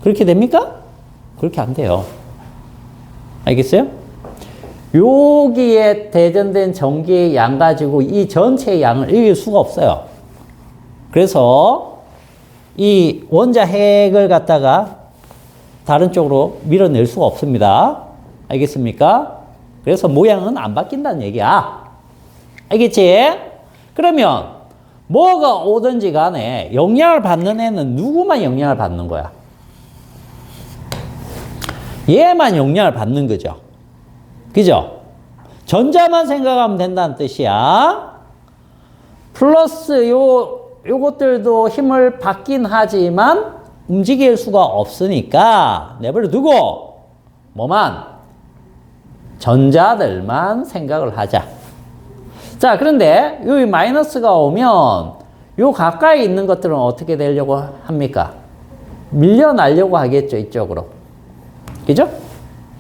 그렇게 됩니까? 그렇게 안 돼요. 알겠어요? 여기에 대전된 전기의 양 가지고 이 전체의 양을 이길 수가 없어요. 그래서 이 원자 핵을 갖다가 다른 쪽으로 밀어낼 수가 없습니다. 알겠습니까? 그래서 모양은 안 바뀐다는 얘기야. 알겠지? 그러면 뭐가 오든지 간에 영향을 받는 애는 누구만 영향을 받는 거야? 얘만 영향을 받는 거죠. 그죠? 전자만 생각하면 된다는 뜻이야. 플러스 요것들도 힘을 받긴 하지만 움직일 수가 없으니까 내버려 두고 전자들만 생각을 하자. 자, 그런데 여기 마이너스가 오면 요 가까이 있는 것들은 어떻게 되려고 합니까? 밀려나려고 하겠죠, 이쪽으로. 그죠?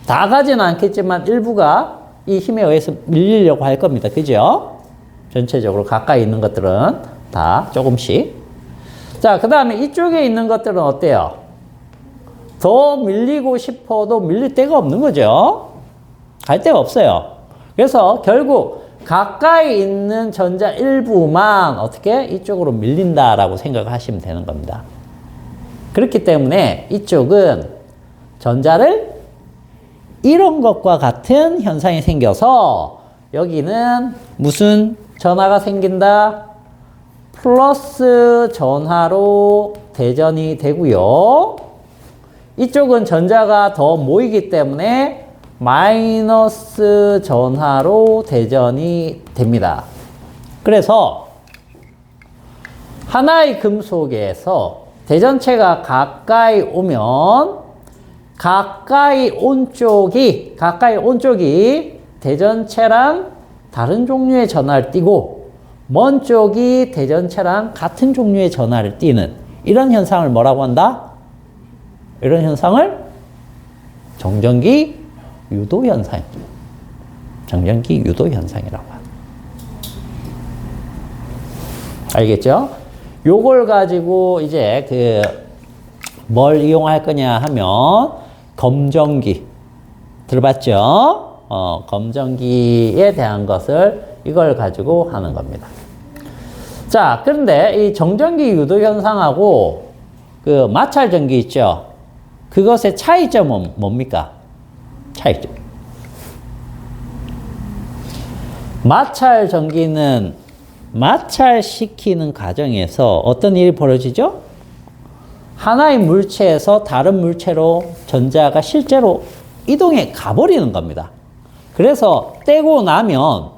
다 가지는 않겠지만 일부가 이 힘에 의해서 밀리려고 할 겁니다. 그죠? 전체적으로 가까이 있는 것들은 다 조금씩. 자, 그 다음에 이쪽에 있는 것들은 어때요? 더 밀리고 싶어도 밀릴 데가 없는 거죠. 갈 데가 없어요. 그래서 결국 가까이 있는 전자 일부만 어떻게 이쪽으로 밀린다라고 생각을 하시면 되는 겁니다. 그렇기 때문에 이쪽은 전자를 이런 것과 같은 현상이 생겨서 여기는 무슨 전하가 생긴다? 플러스 전하로 대전이 되고요. 이쪽은 전자가 더 모이기 때문에 마이너스 전하로 대전이 됩니다. 그래서 하나의 금속에서 대전체가 가까이 오면 가까이 온 쪽이 대전체랑 다른 종류의 전하를 띠고 먼 쪽이 대전체랑 같은 종류의 전하를 띠는 이런 현상을 뭐라고 한다? 이런 현상을 정전기 유도 현상이죠. 정전기 유도 현상이라고 합니다. 알겠죠? 요걸 가지고 이제 뭘 이용할 거냐 하면 검정기 들어봤죠? 검정기에 대한 것을 이걸 가지고 하는 겁니다. 자, 그런데 이 정전기 유도 현상하고 그 마찰 전기 있죠? 그것의 차이점은 뭡니까? 차이점. 마찰 전기는 마찰시키는 과정에서 어떤 일이 벌어지죠? 하나의 물체에서 다른 물체로 전자가 실제로 이동해 가버리는 겁니다. 그래서 떼고 나면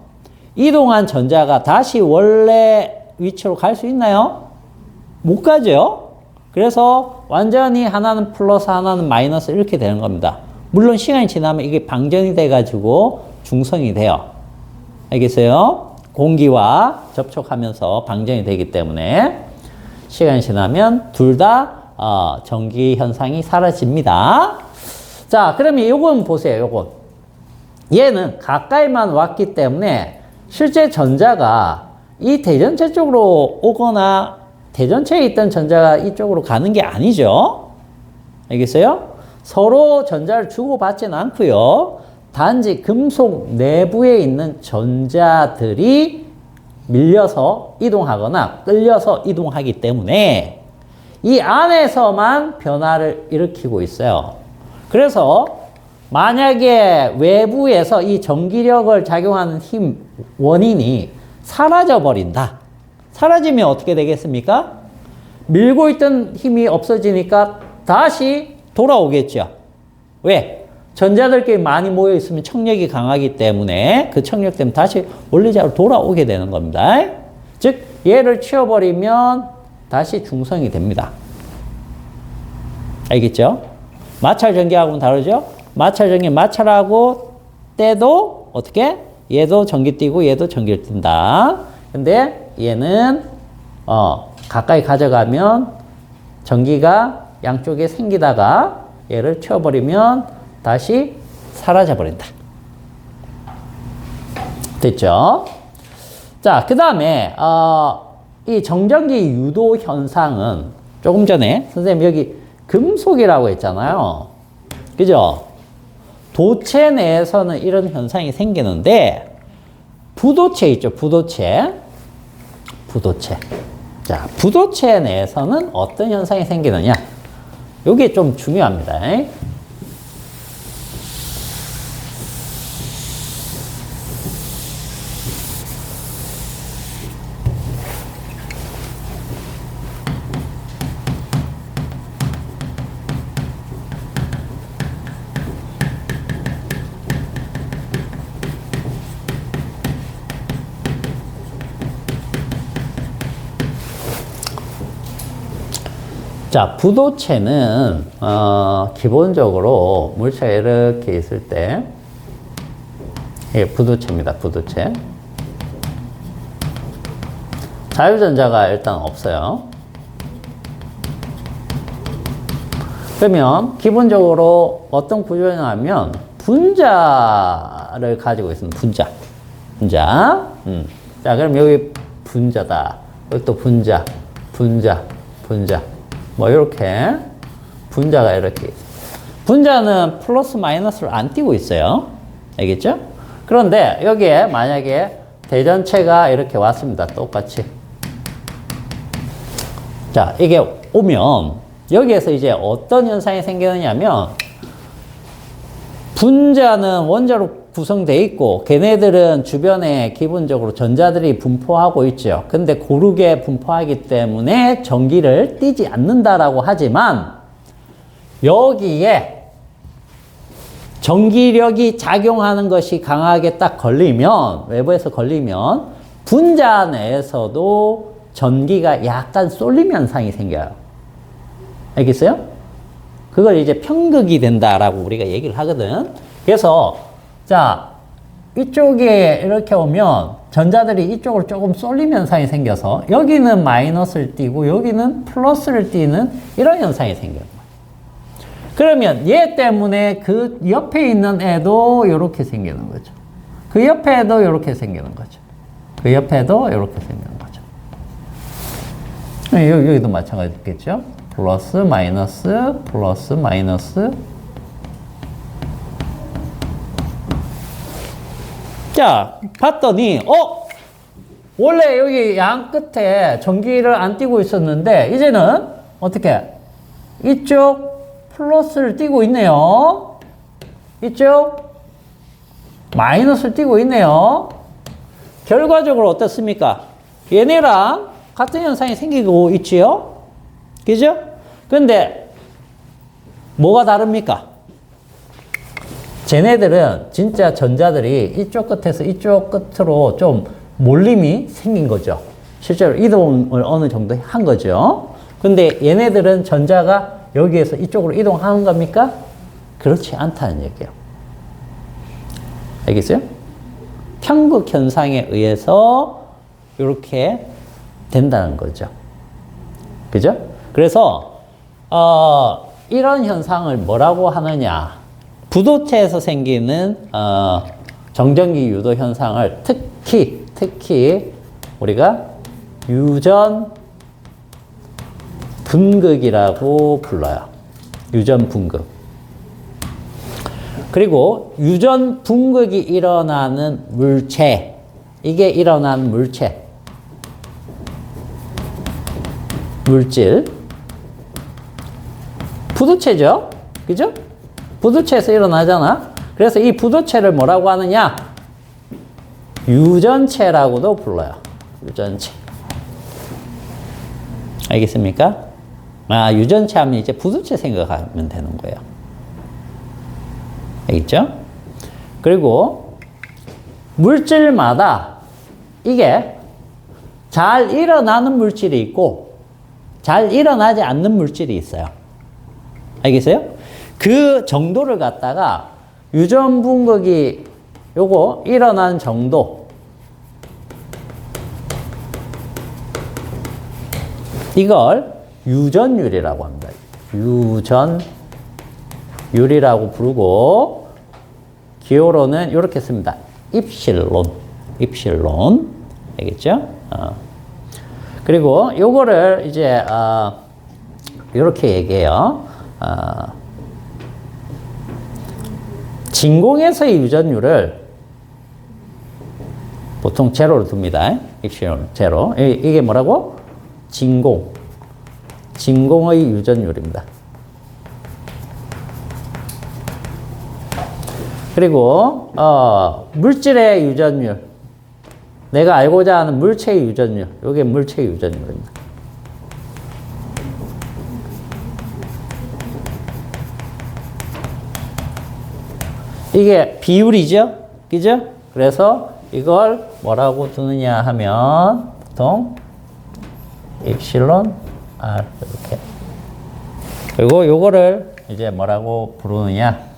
이동한 전자가 다시 원래 위치로 갈 수 있나요? 못 가죠? 그래서 완전히 하나는 플러스 하나는 마이너스 이렇게 되는 겁니다. 물론 시간이 지나면 이게 방전이 돼가지고 중성이 돼요. 알겠어요? 공기와 접촉하면서 방전이 되기 때문에 시간이 지나면 둘 다 전기 현상이 사라집니다. 자, 그러면 요건 보세요. 요건. 얘는 가까이만 왔기 때문에 실제 전자가 이 대전체 쪽으로 오거나 대전체에 있던 전자가 이쪽으로 가는 게 아니죠. 알겠어요? 서로 전자를 주고받지는 않고요. 단지 금속 내부에 있는 전자들이 밀려서 이동하거나 끌려서 이동하기 때문에 이 안에서만 변화를 일으키고 있어요. 그래서 만약에 외부에서 이 전기력을 작용하는 힘 원인이 사라져 버린다. 사라지면 어떻게 되겠습니까? 밀고 있던 힘이 없어지니까 다시 돌아오겠죠. 왜? 전자들끼리 많이 모여 있으면 청력이 강하기 때문에 그 청력 때문에 다시 원래자로 돌아오게 되는 겁니다. 즉 얘를 치워버리면 다시 중성이 됩니다. 알겠죠? 마찰 전기하고는 다르죠? 마찰 전기 마찰하고 떼도 어떻게? 얘도 전기 띄고 얘도 전기를 띈다. 근데 얘는 가까이 가져가면 전기가 양쪽에 생기다가 얘를 치워버리면 다시 사라져 버린다. 됐죠? 자, 그 다음에 이 정전기 유도 현상은 조금 전에 선생님 여기 금속이라고 했잖아요. 그죠? 도체 내에서는 이런 현상이 생기는데 부도체 있죠. 부도체. 자, 부도체 내에서는 어떤 현상이 생기느냐? 이게 좀 중요합니다. 자, 부도체는 기본적으로 물체가 이렇게 있을 때 이게 부도체입니다. 부도체. 자유전자가 일단 없어요. 그러면 기본적으로 어떤 구조냐면 분자를 가지고 있습니다. 분자. 자, 그럼 여기 분자다. 여기 또 분자. 뭐 이렇게 분자가 이렇게 있어요. 분자는 플러스 마이너스를 안 띄고 있어요. 알겠죠? 그런데 여기에 만약에 대전체가 이렇게 왔습니다. 똑같이. 자, 이게 오면 여기에서 이제 어떤 현상이 생기느냐면 분자는 원자로 구성되어 있고 걔네들은 주변에 기본적으로 전자들이 분포하고 있죠. 근데 고르게 분포하기 때문에 전기를 띠지 않는다라고 하지만 여기에 전기력이 작용하는 것이 강하게 딱 걸리면, 외부에서 걸리면 분자 내에서도 전기가 약간 쏠림 현상이 생겨요. 알겠어요? 그걸 이제 편극이 된다라고 우리가 얘기를 하거든. 그래서 자, 이쪽에 이렇게 오면 전자들이 이쪽으로 조금 쏠림 현상이 생겨서 여기는 마이너스를 띠고 여기는 플러스를 띠는 이런 현상이 생겨요. 그러면 얘 때문에 그 옆에 있는 애도 이렇게 생기는 거죠. 그 옆에도 이렇게 생기는 거죠. 그 옆에도 이렇게 생기는 거죠. 여기도 마찬가지겠죠. 플러스, 마이너스, 플러스, 마이너스. 자, 봤더니, 원래 여기 양 끝에 전기를 안 띄고 있었는데, 이제는 어떻게? 이쪽 플러스를 띄고 있네요. 이쪽 마이너스를 띄고 있네요. 결과적으로 어떻습니까? 얘네랑 같은 현상이 생기고 있지요? 그죠? 근데 뭐가 다릅니까? 쟤네들은 진짜 전자들이 이쪽 끝에서 이쪽 끝으로 좀 몰림이 생긴 거죠. 실제로 이동을 어느 정도 한 거죠. 근데 얘네들은 전자가 여기에서 이쪽으로 이동하는 겁니까? 그렇지 않다는 얘기예요. 알겠어요? 편극 현상에 의해서 이렇게 된다는 거죠. 그죠? 그래서 이런 현상을 뭐라고 하느냐? 부도체에서 생기는 정전기 유도 현상을 특히 우리가 유전 분극이라고 불러요. 유전 분극. 그리고 유전 분극이 일어나는 물체, 이게 일어나는 물체, 물질, 부도체죠. 그죠? 부도체에서 일어나잖아. 그래서 이 부도체를 뭐라고 하느냐? 유전체라고도 불러요. 유전체. 알겠습니까? 유전체 하면 이제 부도체 생각하면 되는 거예요. 알겠죠? 그리고 물질마다 이게 잘 일어나는 물질이 있고 잘 일어나지 않는 물질이 있어요. 알겠어요? 그 정도를 갖다가 유전 분극이 요거 일어난 정도, 이걸 유전율이라고 합니다. 유전율이라고 부르고 기호로는 이렇게 씁니다. 입실론. 알겠죠? 그리고 요거를 이제 이렇게 얘기해요. 진공에서의 유전율을 보통 제로로 둡니다. 입실론 제로. 이게 뭐라고? 진공의 유전율입니다. 그리고 물질의 유전율, 내가 알고자 하는 물체의 유전율, 이게 물체의 유전율입니다. 이게 비율이죠? 그죠? 그래서 이걸 뭐라고 두느냐 하면 보통 입실론 R 이렇게. 그리고 요거를 이제 뭐라고 부르느냐?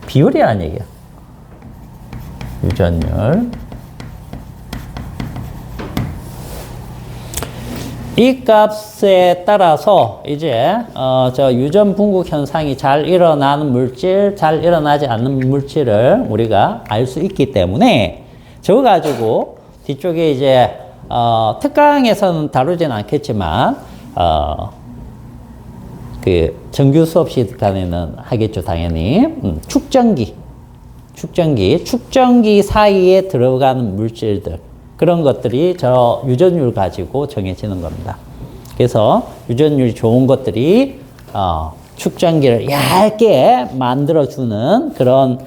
비율이라는 얘기야. 유전율. 이 값에 따라서 이제 저 유전 분극 현상이 잘 일어나는 물질, 잘 일어나지 않는 물질을 우리가 알 수 있기 때문에 저거 가지고 뒤쪽에 이제 특강에서는 다루진 않겠지만 그 정규 수업 시간에는 하겠죠, 당연히. 축전기 사이에 들어가는 물질들, 그런 것들이 저 유전율 가지고 정해지는 겁니다. 그래서 유전율이 좋은 것들이 축전기를 얇게 만들어주는 그런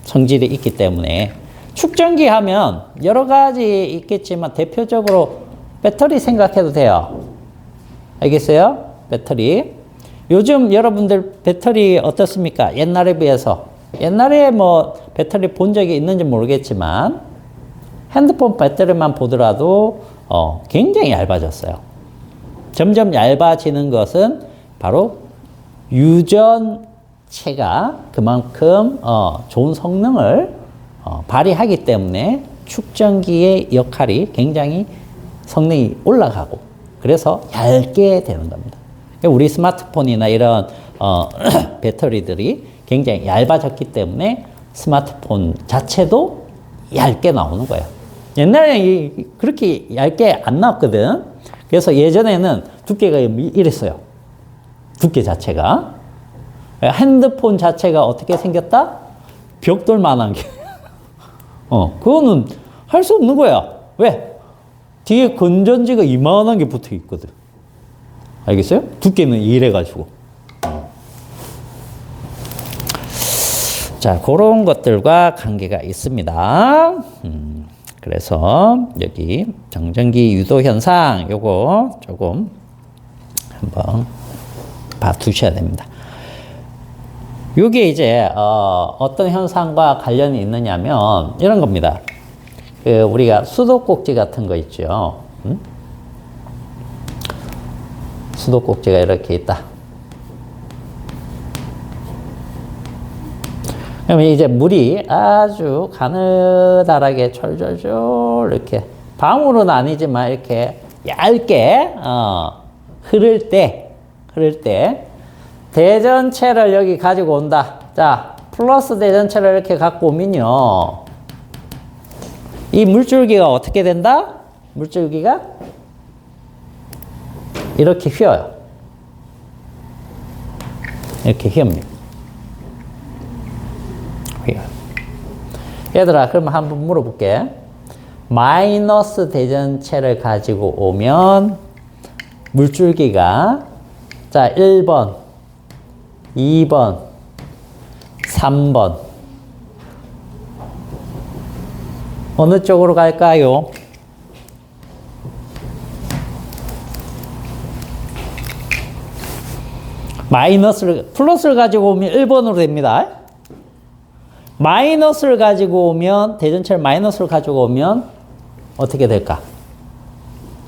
성질이 있기 때문에, 축전기 하면 여러 가지 있겠지만 대표적으로 배터리 생각해도 돼요. 알겠어요? 배터리. 요즘 여러분들 배터리 어떻습니까? 옛날에 비해서. 옛날에 뭐 배터리 본 적이 있는지 모르겠지만 핸드폰 배터리만 보더라도 굉장히 얇아졌어요. 점점 얇아지는 것은 바로 유전체가 그만큼 좋은 성능을 발휘하기 때문에 축전기의 역할이 굉장히 성능이 올라가고, 그래서 얇게 되는 겁니다. 우리 스마트폰이나 이런 배터리들이 굉장히 얇아졌기 때문에 스마트폰 자체도 얇게 나오는 거예요. 옛날에 그렇게 얇게 안 나왔거든. 그래서 예전에는 두께가 이랬어요. 두께 자체가. 핸드폰 자체가 어떻게 생겼다? 벽돌만한 게. 그거는 할 수 없는 거야. 왜? 뒤에 건전지가 이만한 게 붙어 있거든. 알겠어요? 두께는 이래가지고. 자, 그런 것들과 관계가 있습니다. 그래서 여기 정전기 유도 현상, 요거 조금 한번 봐두셔야 됩니다. 요게 이제 어떤 현상과 관련이 있느냐면 이런 겁니다. 그 우리가 수도꼭지 같은 거 있죠. 수도꼭지가 이렇게 있다. 그러면 이제 물이 아주 가느다랗게 졸졸졸 이렇게, 방울은 아니지만 이렇게 얇게 흐를 때 대전체를 여기 가지고 온다. 자, 플러스 대전체를 이렇게 갖고 오면요, 이 물줄기가 어떻게 된다? 물줄기가 이렇게 휘어요. 이렇게 휘옵니다. 얘들아, 그러면 한번 물어볼게. 마이너스 대전체를 가지고 오면 물줄기가, 자, 1번, 2번, 3번. 어느 쪽으로 갈까요? 플러스를 가지고 오면 1번으로 됩니다. 마이너스를 가지고 오면, 대전체를 마이너스를 가지고 오면 어떻게 될까?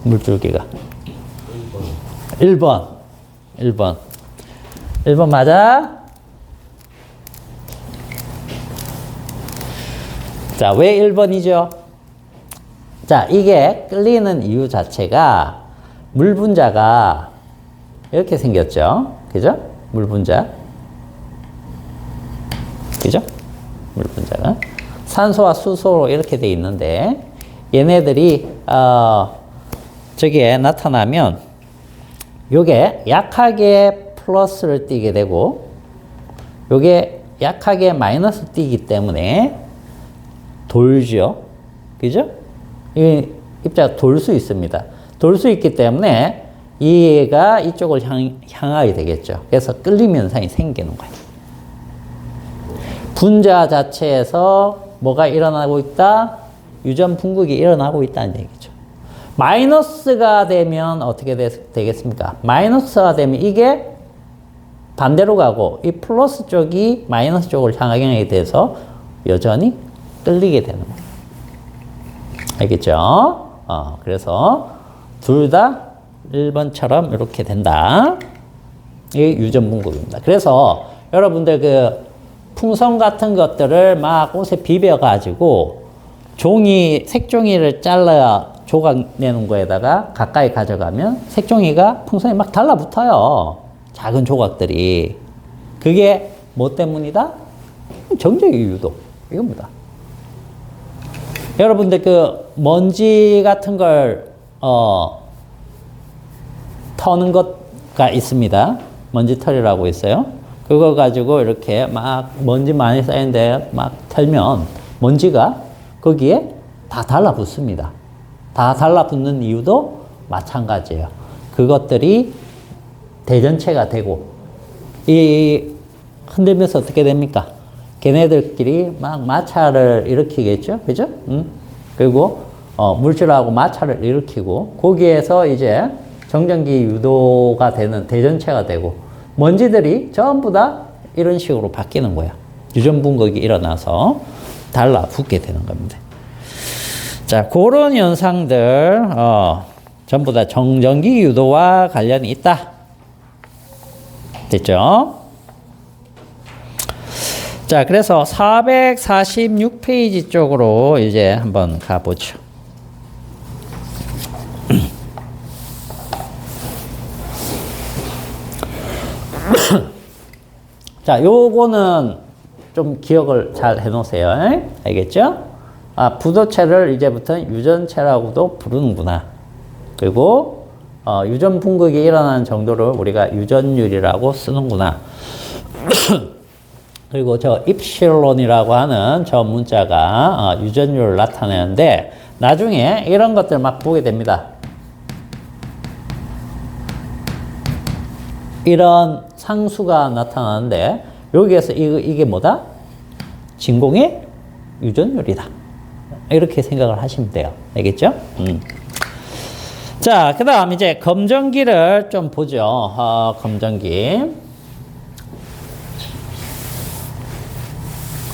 물줄기가 1번. 1번 맞아? 자, 왜 1번이죠? 자, 이게 끌리는 이유 자체가 물 분자가 이렇게 생겼죠? 그죠? 물 분자. 그죠? 물 분자가 산소와 수소로 이렇게 돼 있는데, 얘네들이 저기에 나타나면 요게 약하게 플러스를 띄게 되고 요게 약하게 마이너스 띄기 때문에 돌죠. 그죠? 이 입자가 돌 수 있습니다. 돌 수 있기 때문에 얘가 이쪽을 향하게 되겠죠. 그래서 끌림 현상이 생기는 거예요. 분자 자체에서 뭐가 일어나고 있다? 유전 분극이 일어나고 있다는 얘기죠. 마이너스가 되면 어떻게 되겠습니까? 마이너스가 되면 이게 반대로 가고 이 플러스 쪽이 마이너스 쪽을 향하게 돼서 여전히 끌리게 되는 거예요. 알겠죠? 그래서 둘 다 1번처럼 이렇게 된다. 이게 유전 분극입니다. 그래서 여러분들 그 풍선 같은 것들을 막 옷에 비벼가지고 색종이를 잘라 조각 내는 거에다가 가까이 가져가면 색종이가 풍선에 막 달라붙어요. 작은 조각들이. 그게 뭐 때문이다? 정적의 유도. 이겁니다. 여러분들 그 먼지 같은 걸 터는 것 먼지털이가 있습니다. 먼지털이라고 있어요. 그거 가지고 이렇게 막 먼지 많이 쌓인데 막 털면 먼지가 거기에 다 달라붙습니다. 다 달라붙는 이유도 마찬가지예요. 그것들이 대전체가 되고 이 흔들면서 어떻게 됩니까? 걔네들끼리 막 마찰을 일으키겠죠? 그죠? 그리고 물질하고 마찰을 일으키고 거기에서 이제 정전기 유도가 되는 대전체가 되고 먼지들이 전부 다 이런 식으로 바뀌는 거야. 유전분극이 일어나서 달라붙게 되는 겁니다. 자, 그런 현상들 전부 다 정전기 유도와 관련이 있다. 됐죠? 자, 그래서 446페이지 쪽으로 이제 한번 가보죠. 자, 요거는 좀 기억을 잘 해놓으세요. 알겠죠? 아, 부도체를 이제부터는 유전체라고도 부르는구나. 그리고 유전 분극이 일어나는 정도를 우리가 유전율이라고 쓰는구나. 그리고 저 입실론이라고 하는 저 문자가 유전율을 나타내는데 나중에 이런 것들 막 보게 됩니다. 이런 상수가 나타나는데 여기에서 이게 뭐다? 진공의 유전율이다. 이렇게 생각을 하시면 돼요. 알겠죠? 자, 그 다음 이제 검전기를 좀 보죠. 검전기.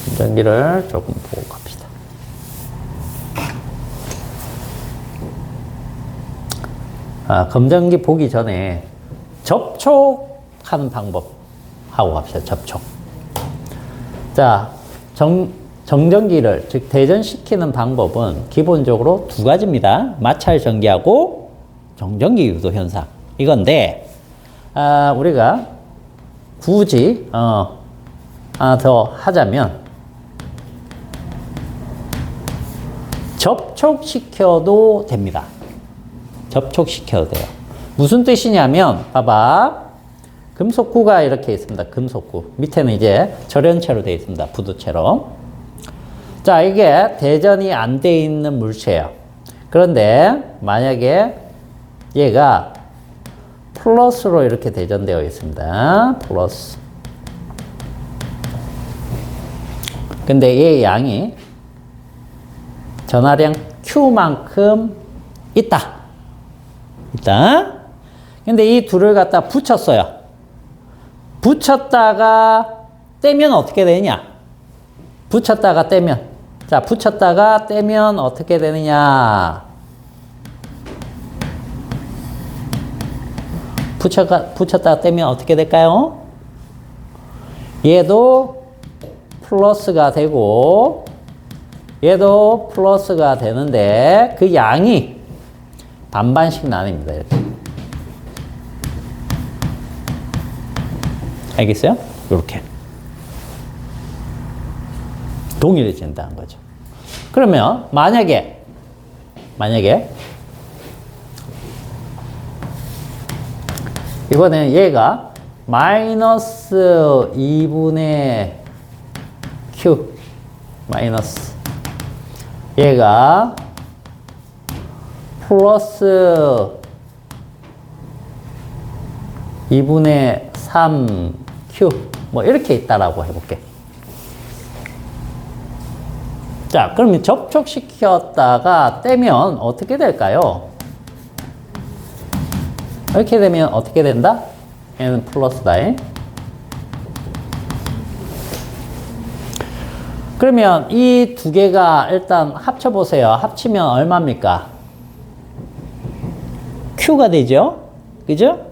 검전기를 조금 보고 갑시다. 검전기 보기 전에 접촉하는 방법 하고 갑시다. 접촉. 자, 정전기를 즉 대전시키는 방법은 기본적으로 두 가지입니다. 마찰 전기하고 정전기 유도 현상 이건데 우리가 굳이 하나 더 하자면 접촉시켜도 됩니다. 접촉시켜도 돼요. 무슨 뜻이냐면 봐봐. 금속구가 이렇게 있습니다. 금속구. 밑에는 이제 절연체로 되어 있습니다. 부도체로. 자, 이게 대전이 안 돼 있는 물체예요. 그런데 만약에 얘가 플러스로 이렇게 대전되어 있습니다. 플러스. 근데 얘의 양이 전하량 Q만큼 있다. 근데 이 둘을 갖다 붙였어요. 붙였다가 떼면 어떻게 되느냐? 붙였다가 떼면. 자, 붙였다가 떼면 어떻게 되느냐? 붙였다가 떼면 어떻게 될까요? 얘도 플러스가 되고, 얘도 플러스가 되는데, 그 양이 반반씩 나뉩니다. 이렇게. 알겠어요? 이렇게. 동일해진다는 거죠. 그러면 만약에 이번에는 얘가 마이너스 2분의 Q 마이너스 얘가 플러스 2분의 3Q 뭐 이렇게 있다라고 해볼게. 자, 그러면 접촉시켰다가 떼면 어떻게 될까요? 이렇게 되면 어떻게 된다? 얘는 플러스다. 그러면 이 두 개가 일단 합쳐보세요. 합치면 얼마입니까? Q가 되죠? 그죠?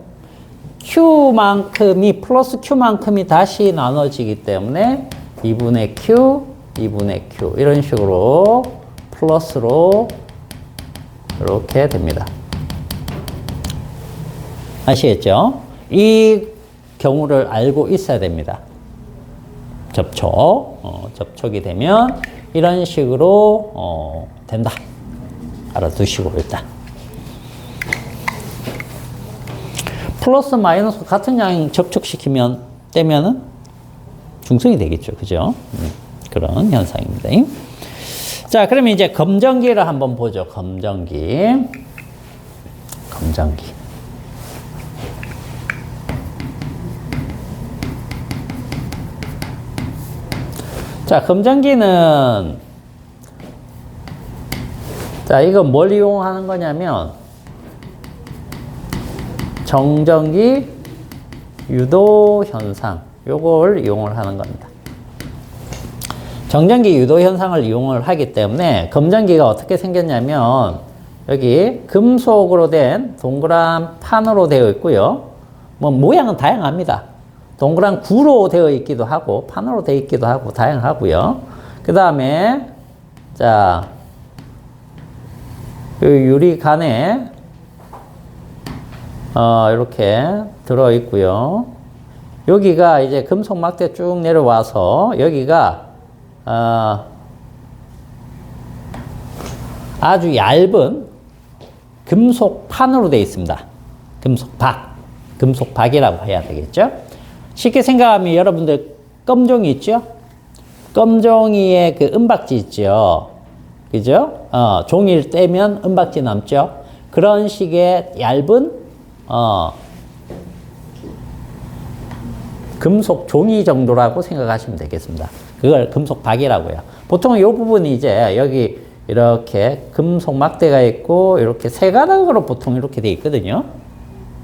Q만큼이, 플러스 Q만큼이 다시 나눠지기 때문에 2분의 Q, 2분의 Q. 이런 식으로 플러스로 이렇게 됩니다. 아시겠죠? 이 경우를 알고 있어야 됩니다. 접촉이 되면 이런 식으로 된다. 알아두시고 일단. 플러스 마이너스 같은 양 접촉시키면 떼면은 중성이 되겠죠. 그죠? 그런 현상입니다. 자, 그러면 이제 검정기를 한번 보죠. 검정기. 자, 검정기는 자, 이거 뭘 이용하는 거냐면 정전기 유도 현상 요걸 이용을 하는 겁니다. 정전기 유도 현상을 이용을 하기 때문에 검정기가 어떻게 생겼냐면 여기 금속으로 된 동그란 판으로 되어 있고요. 뭐 모양은 다양합니다. 동그란 구로 되어 있기도 하고 판으로 되어 있기도 하고 다양하고요. 그 다음에 자, 이 유리관에 이렇게 들어 있고요. 여기가 이제 금속 막대 쭉 내려와서 여기가 아주 얇은 금속판으로 되어 있습니다. 금속박이라고 해야 되겠죠. 쉽게 생각하면 여러분들 껌종이 있죠? 껌종이에 그 은박지 있죠? 그죠? 종이를 떼면 은박지 남죠? 그런 식의 얇은 금속 종이 정도라고 생각하시면 되겠습니다. 그걸 금속박이라고 해요. 보통 이 부분이 이제 여기 이렇게 금속 막대가 있고 이렇게 세 가닥으로 보통 이렇게 돼 있거든요.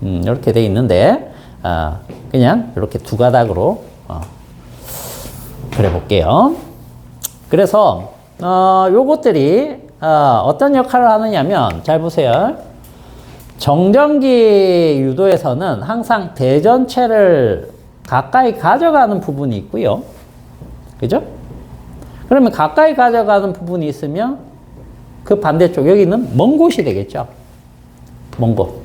이렇게 돼 있는데 그냥 이렇게 두 가닥으로 그래 볼게요. 그래서 요것들이 어떤 역할을 하느냐면 잘 보세요. 정전기 유도에서는 항상 대전체를 가까이 가져가는 부분이 있고요. 그죠? 그러면 가까이 가져가는 부분이 있으면 그 반대쪽 여기는 먼 곳이 되겠죠. 먼 곳.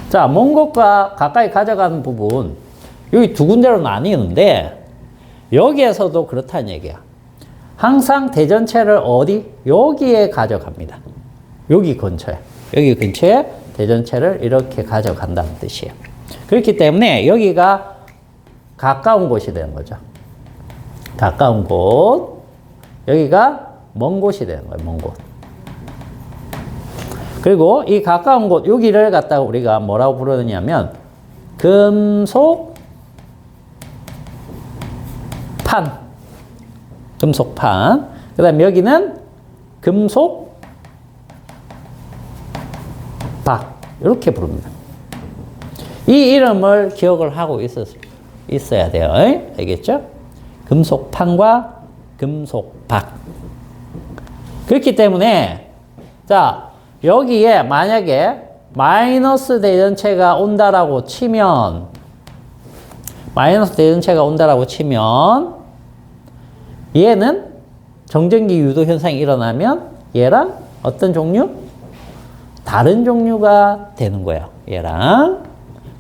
자, 먼 곳과 가까이 가져가는 부분 여기 두 군데로 나뉘는데 여기에서도 그렇다는 얘기야. 항상 대전체를 어디? 여기에 가져갑니다. 여기 근처에 대전체를 이렇게 가져간다는 뜻이에요. 그렇기 때문에 여기가 가까운 곳이 되는 거죠. 가까운 곳. 여기가 먼 곳이 되는 거예요. 먼 곳. 그리고 이 가까운 곳, 여기를 갖다가 우리가 뭐라고 부르느냐면 금속판. 금속판. 그 다음에 여기는 금속박. 이렇게 부릅니다. 이 이름을 기억을 하고 있어야 돼요. 알겠죠? 금속판과 금속박. 그렇기 때문에 자, 여기에 만약에 마이너스 대전체가 온다라고 치면 얘는 정전기 유도 현상이 일어나면 얘랑 어떤 종류? 다른 종류가 되는 거예요. 얘랑.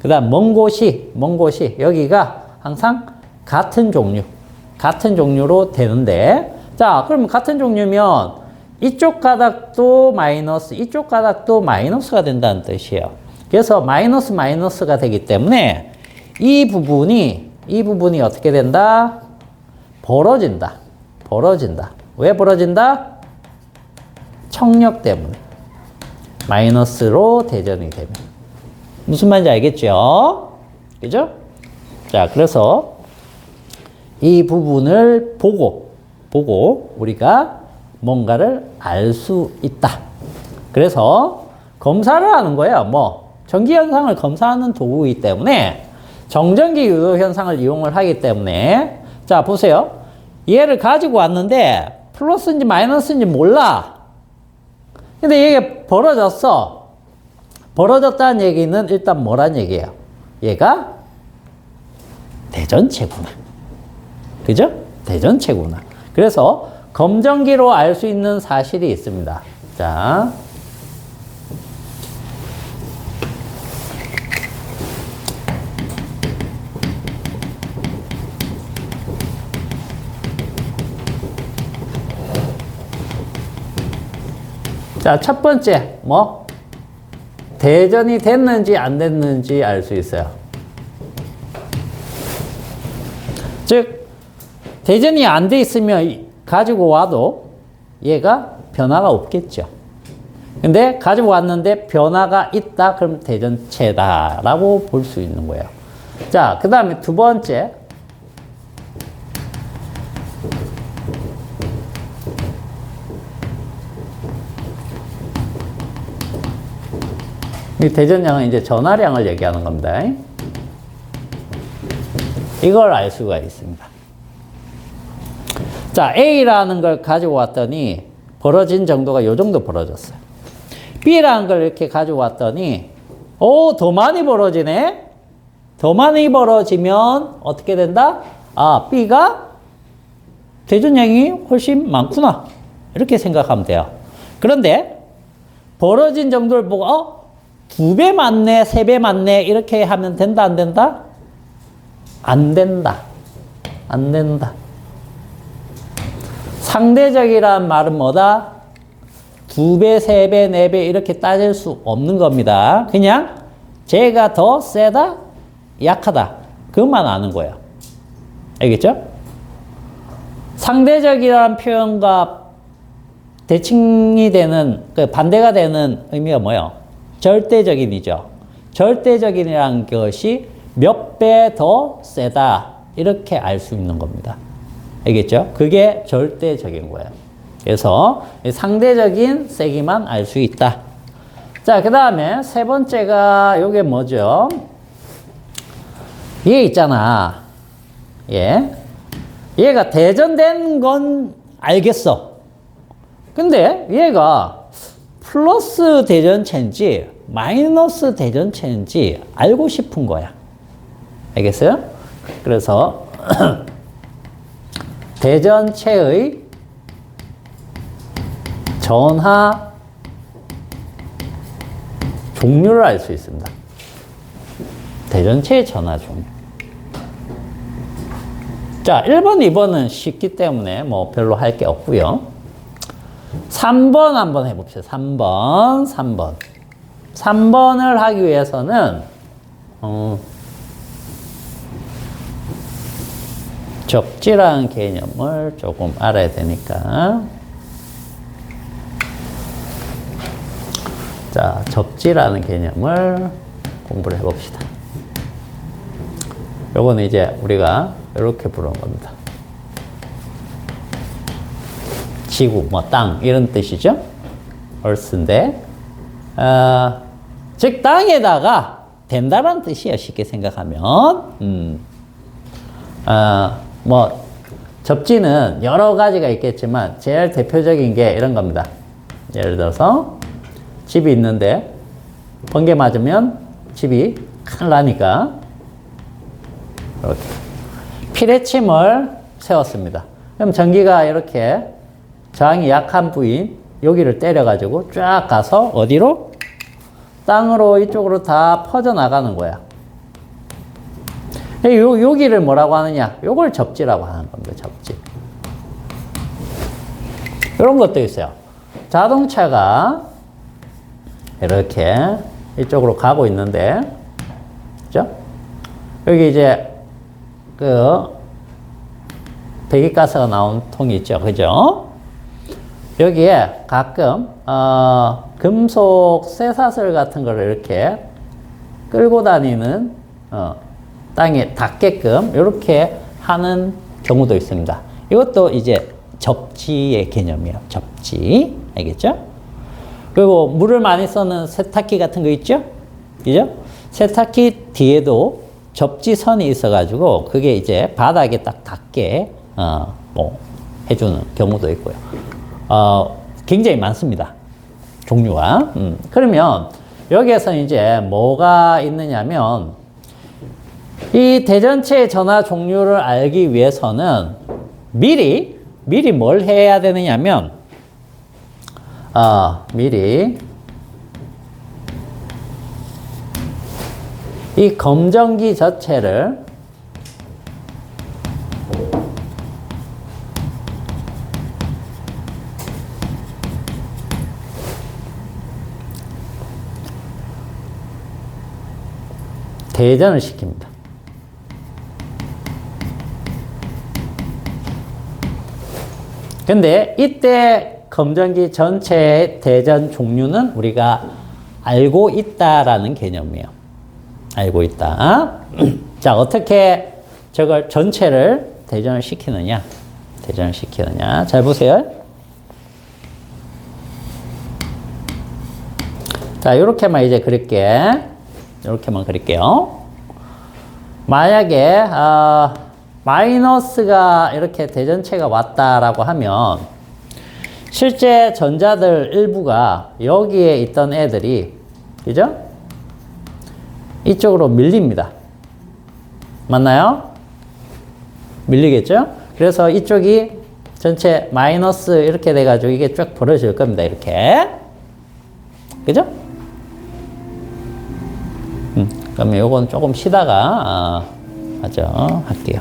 그 다음 먼 곳이 여기가 항상 같은 종류로 되는데 자, 그러면 같은 종류면 이쪽 가닥도 마이너스, 이쪽 가닥도 마이너스가 된다는 뜻이에요. 그래서 마이너스가 되기 때문에 이 부분이 어떻게 된다? 벌어진다. 왜 벌어진다? 청력 때문에. 마이너스로 대전이 되면. 무슨 말인지 알겠죠? 그죠? 자, 그래서 이 부분을 보고 우리가 뭔가를 알 수 있다. 그래서 검사를 하는 거예요. 뭐 전기 현상을 검사하는 도구이기 때문에 정전기 유도 현상을 이용을 하기 때문에 자, 보세요. 얘를 가지고 왔는데 플러스인지 마이너스인지 몰라. 근데 얘가 벌어졌어. 벌어졌다는 얘기는 일단 뭐란 얘기예요? 얘가 대전체구나. 그죠? 대전체구나. 그래서 검정기로 알 수 있는 사실이 있습니다. 자. 자, 첫 번째, 뭐? 대전이 됐는지 안 됐는지 알 수 있어요. 즉 대전이 안 돼 있으면 가지고 와도 얘가 변화가 없겠죠. 근데 가지고 왔는데 변화가 있다. 그럼 대전체다 라고 볼 수 있는 거예요. 자, 그 다음에 두 번째. 이 대전량은 이제 전화량을 얘기하는 겁니다. 이걸 알 수가 있습니다. 자, A라는 걸 가지고 왔더니 벌어진 정도가 요 정도 벌어졌어요. B라는 걸 이렇게 가지고 왔더니 더 많이 벌어지네? 더 많이 벌어지면 어떻게 된다? 아, B가 대전량이 훨씬 많구나. 이렇게 생각하면 돼요. 그런데 벌어진 정도를 보고 2배 많네, 3배 많네 이렇게 하면 된다, 안 된다? 안 된다. 안 된다. 상대적이란 말은 뭐다? 2배, 3배, 4배 이렇게 따질 수 없는 겁니다. 그냥 쟤가 더 세다, 약하다. 그것만 아는 거예요. 알겠죠? 상대적이라는 표현과 대칭이 되는, 반대가 되는 의미가 뭐예요? 절대적인이죠. 절대적인이라는 것이 몇 배 더 세다. 이렇게 알 수 있는 겁니다. 알겠죠? 그게 절대적인 거예요. 그래서 상대적인 세기만 알 수 있다. 자, 그 다음에 세 번째가 요게 뭐죠? 얘 있잖아. 얘가 대전된 건 알겠어. 근데 얘가 플러스 대전체인지 마이너스 대전체인지 알고 싶은 거야. 알겠어요? 그래서 대전체의 전하 종류를 알 수 있습니다. 대전체의 전하 종류. 자, 1번, 2번은 쉽기 때문에 뭐 별로 할 게 없고요. 3번 한번 해봅시다. 3번. 3번을 하기 위해서는 적지라는 개념을 조금 알아야 되니까. 자, 적지라는 개념을 공부를 해봅시다. 요거는 이제 우리가 이렇게 부르는 겁니다. 지구, 뭐 땅 이런 뜻이죠. Earth인데, 즉 땅에다가 된다라는 뜻이에요. 쉽게 생각하면. 뭐 접지는 여러 가지가 있겠지만 제일 대표적인 게 이런 겁니다. 예를 들어서 집이 있는데 번개 맞으면 집이 큰일 나니까 이렇게 피레침을 세웠습니다. 그럼 전기가 이렇게 저항이 약한 부인 여기를 때려가지고 쫙 가서 어디로? 땅으로 이쪽으로 다 퍼져나가는 거야. 여기를 뭐라고 하느냐? 요걸 접지라고 하는 겁니다. 접지. 이런 것도 있어요. 자동차가 이렇게 이쪽으로 가고 있는데, 그죠? 여기 이제 배기가스가 나온 통이 있죠. 그죠? 여기에 가끔 금속 쇠사슬 같은 거를 이렇게 끌고 다니는 땅에 닿게끔 이렇게 하는 경우도 있습니다. 이것도 이제 접지의 개념이에요. 접지. 알겠죠? 그리고 물을 많이 쓰는 세탁기 같은 거 있죠? 그죠? 세탁기 뒤에도 접지선이 있어가지고 그게 이제 바닥에 딱 닿게 뭐 해주는 경우도 있고요. 굉장히 많습니다. 종류가. 그러면 여기에서 이제 뭐가 있느냐면 이 대전체의 전하 종류를 알기 위해서는 미리 뭘 해야 되느냐면 미리 이 검정기 자체를 대전을 시킵니다. 근데 이때 검정기 전체의 대전 종류는 우리가 알고 있다라는 개념이에요. 알고 있다. 자, 어떻게 저걸 전체를 대전을 시키느냐? 대전을 시키느냐? 잘 보세요. 자, 요렇게만 이제 그릴게. 요렇게만 그릴게요. 만약에, 마이너스가 이렇게 대전체가 왔다라고 하면, 실제 전자들 일부가 여기에 있던 애들이, 그죠? 이쪽으로 밀립니다. 맞나요? 밀리겠죠? 그래서 이쪽이 전체 마이너스 이렇게 돼가지고 이게 쭉 벌어질 겁니다. 이렇게. 그죠? 그러면 요건 조금 쉬다가, 할게요.